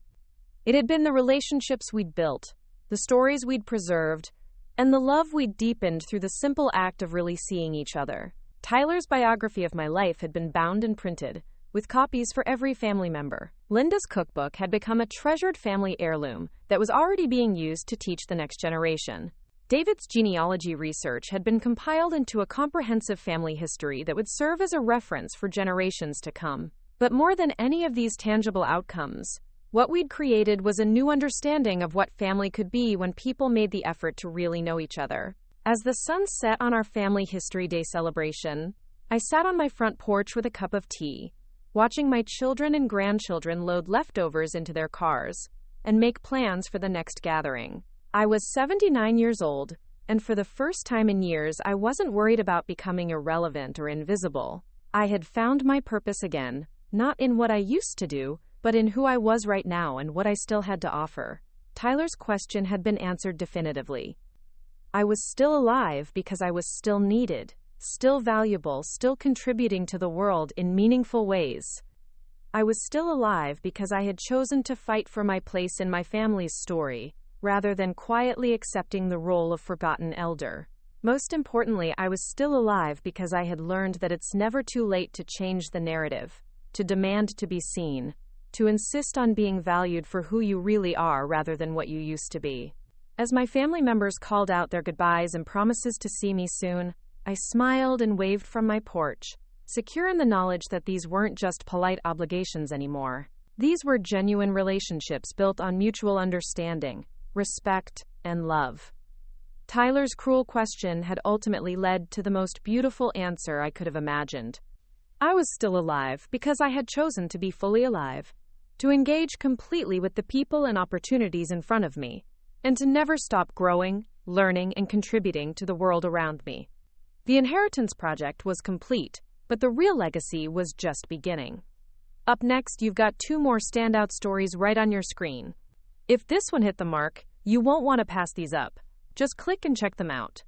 It had been the relationships we'd built, the stories we'd preserved, and the love we'd deepened through the simple act of really seeing each other. Tyler's biography of my life had been bound and printed, with copies for every family member. Linda's cookbook had become a treasured family heirloom that was already being used to teach the next generation. David's genealogy research had been compiled into a comprehensive family history that would serve as a reference for generations to come. But more than any of these tangible outcomes, what we'd created was a new understanding of what family could be when people made the effort to really know each other. As the sun set on our Family History Day celebration, I sat on my front porch with a cup of tea, watching my children and grandchildren load leftovers into their cars and make plans for the next gathering. I was 79 years old, and for the first time in years, I wasn't worried about becoming irrelevant or invisible. I had found my purpose again, not in what I used to do, but in who I was right now and what I still had to offer. Tyler's question had been answered definitively. I was still alive because I was still needed, still valuable, still contributing to the world in meaningful ways. I was still alive because I had chosen to fight for my place in my family's story, rather than quietly accepting the role of forgotten elder. Most importantly, I was still alive because I had learned that it's never too late to change the narrative, to demand to be seen, to insist on being valued for who you really are rather than what you used to be. As my family members called out their goodbyes and promises to see me soon, I smiled and waved from my porch, secure in the knowledge that these weren't just polite obligations anymore. These were genuine relationships built on mutual understanding, respect, and love. Tyler's cruel question had ultimately led to the most beautiful answer I could have imagined. I was still alive because I had chosen to be fully alive, to engage completely with the people and opportunities in front of me, and to never stop growing, learning, and contributing to the world around me. The inheritance project was complete, but the real legacy was just beginning. Up next, you've got 2 more standout stories right on your screen. If this one hit the mark, you won't want to pass these up. Just click and check them out.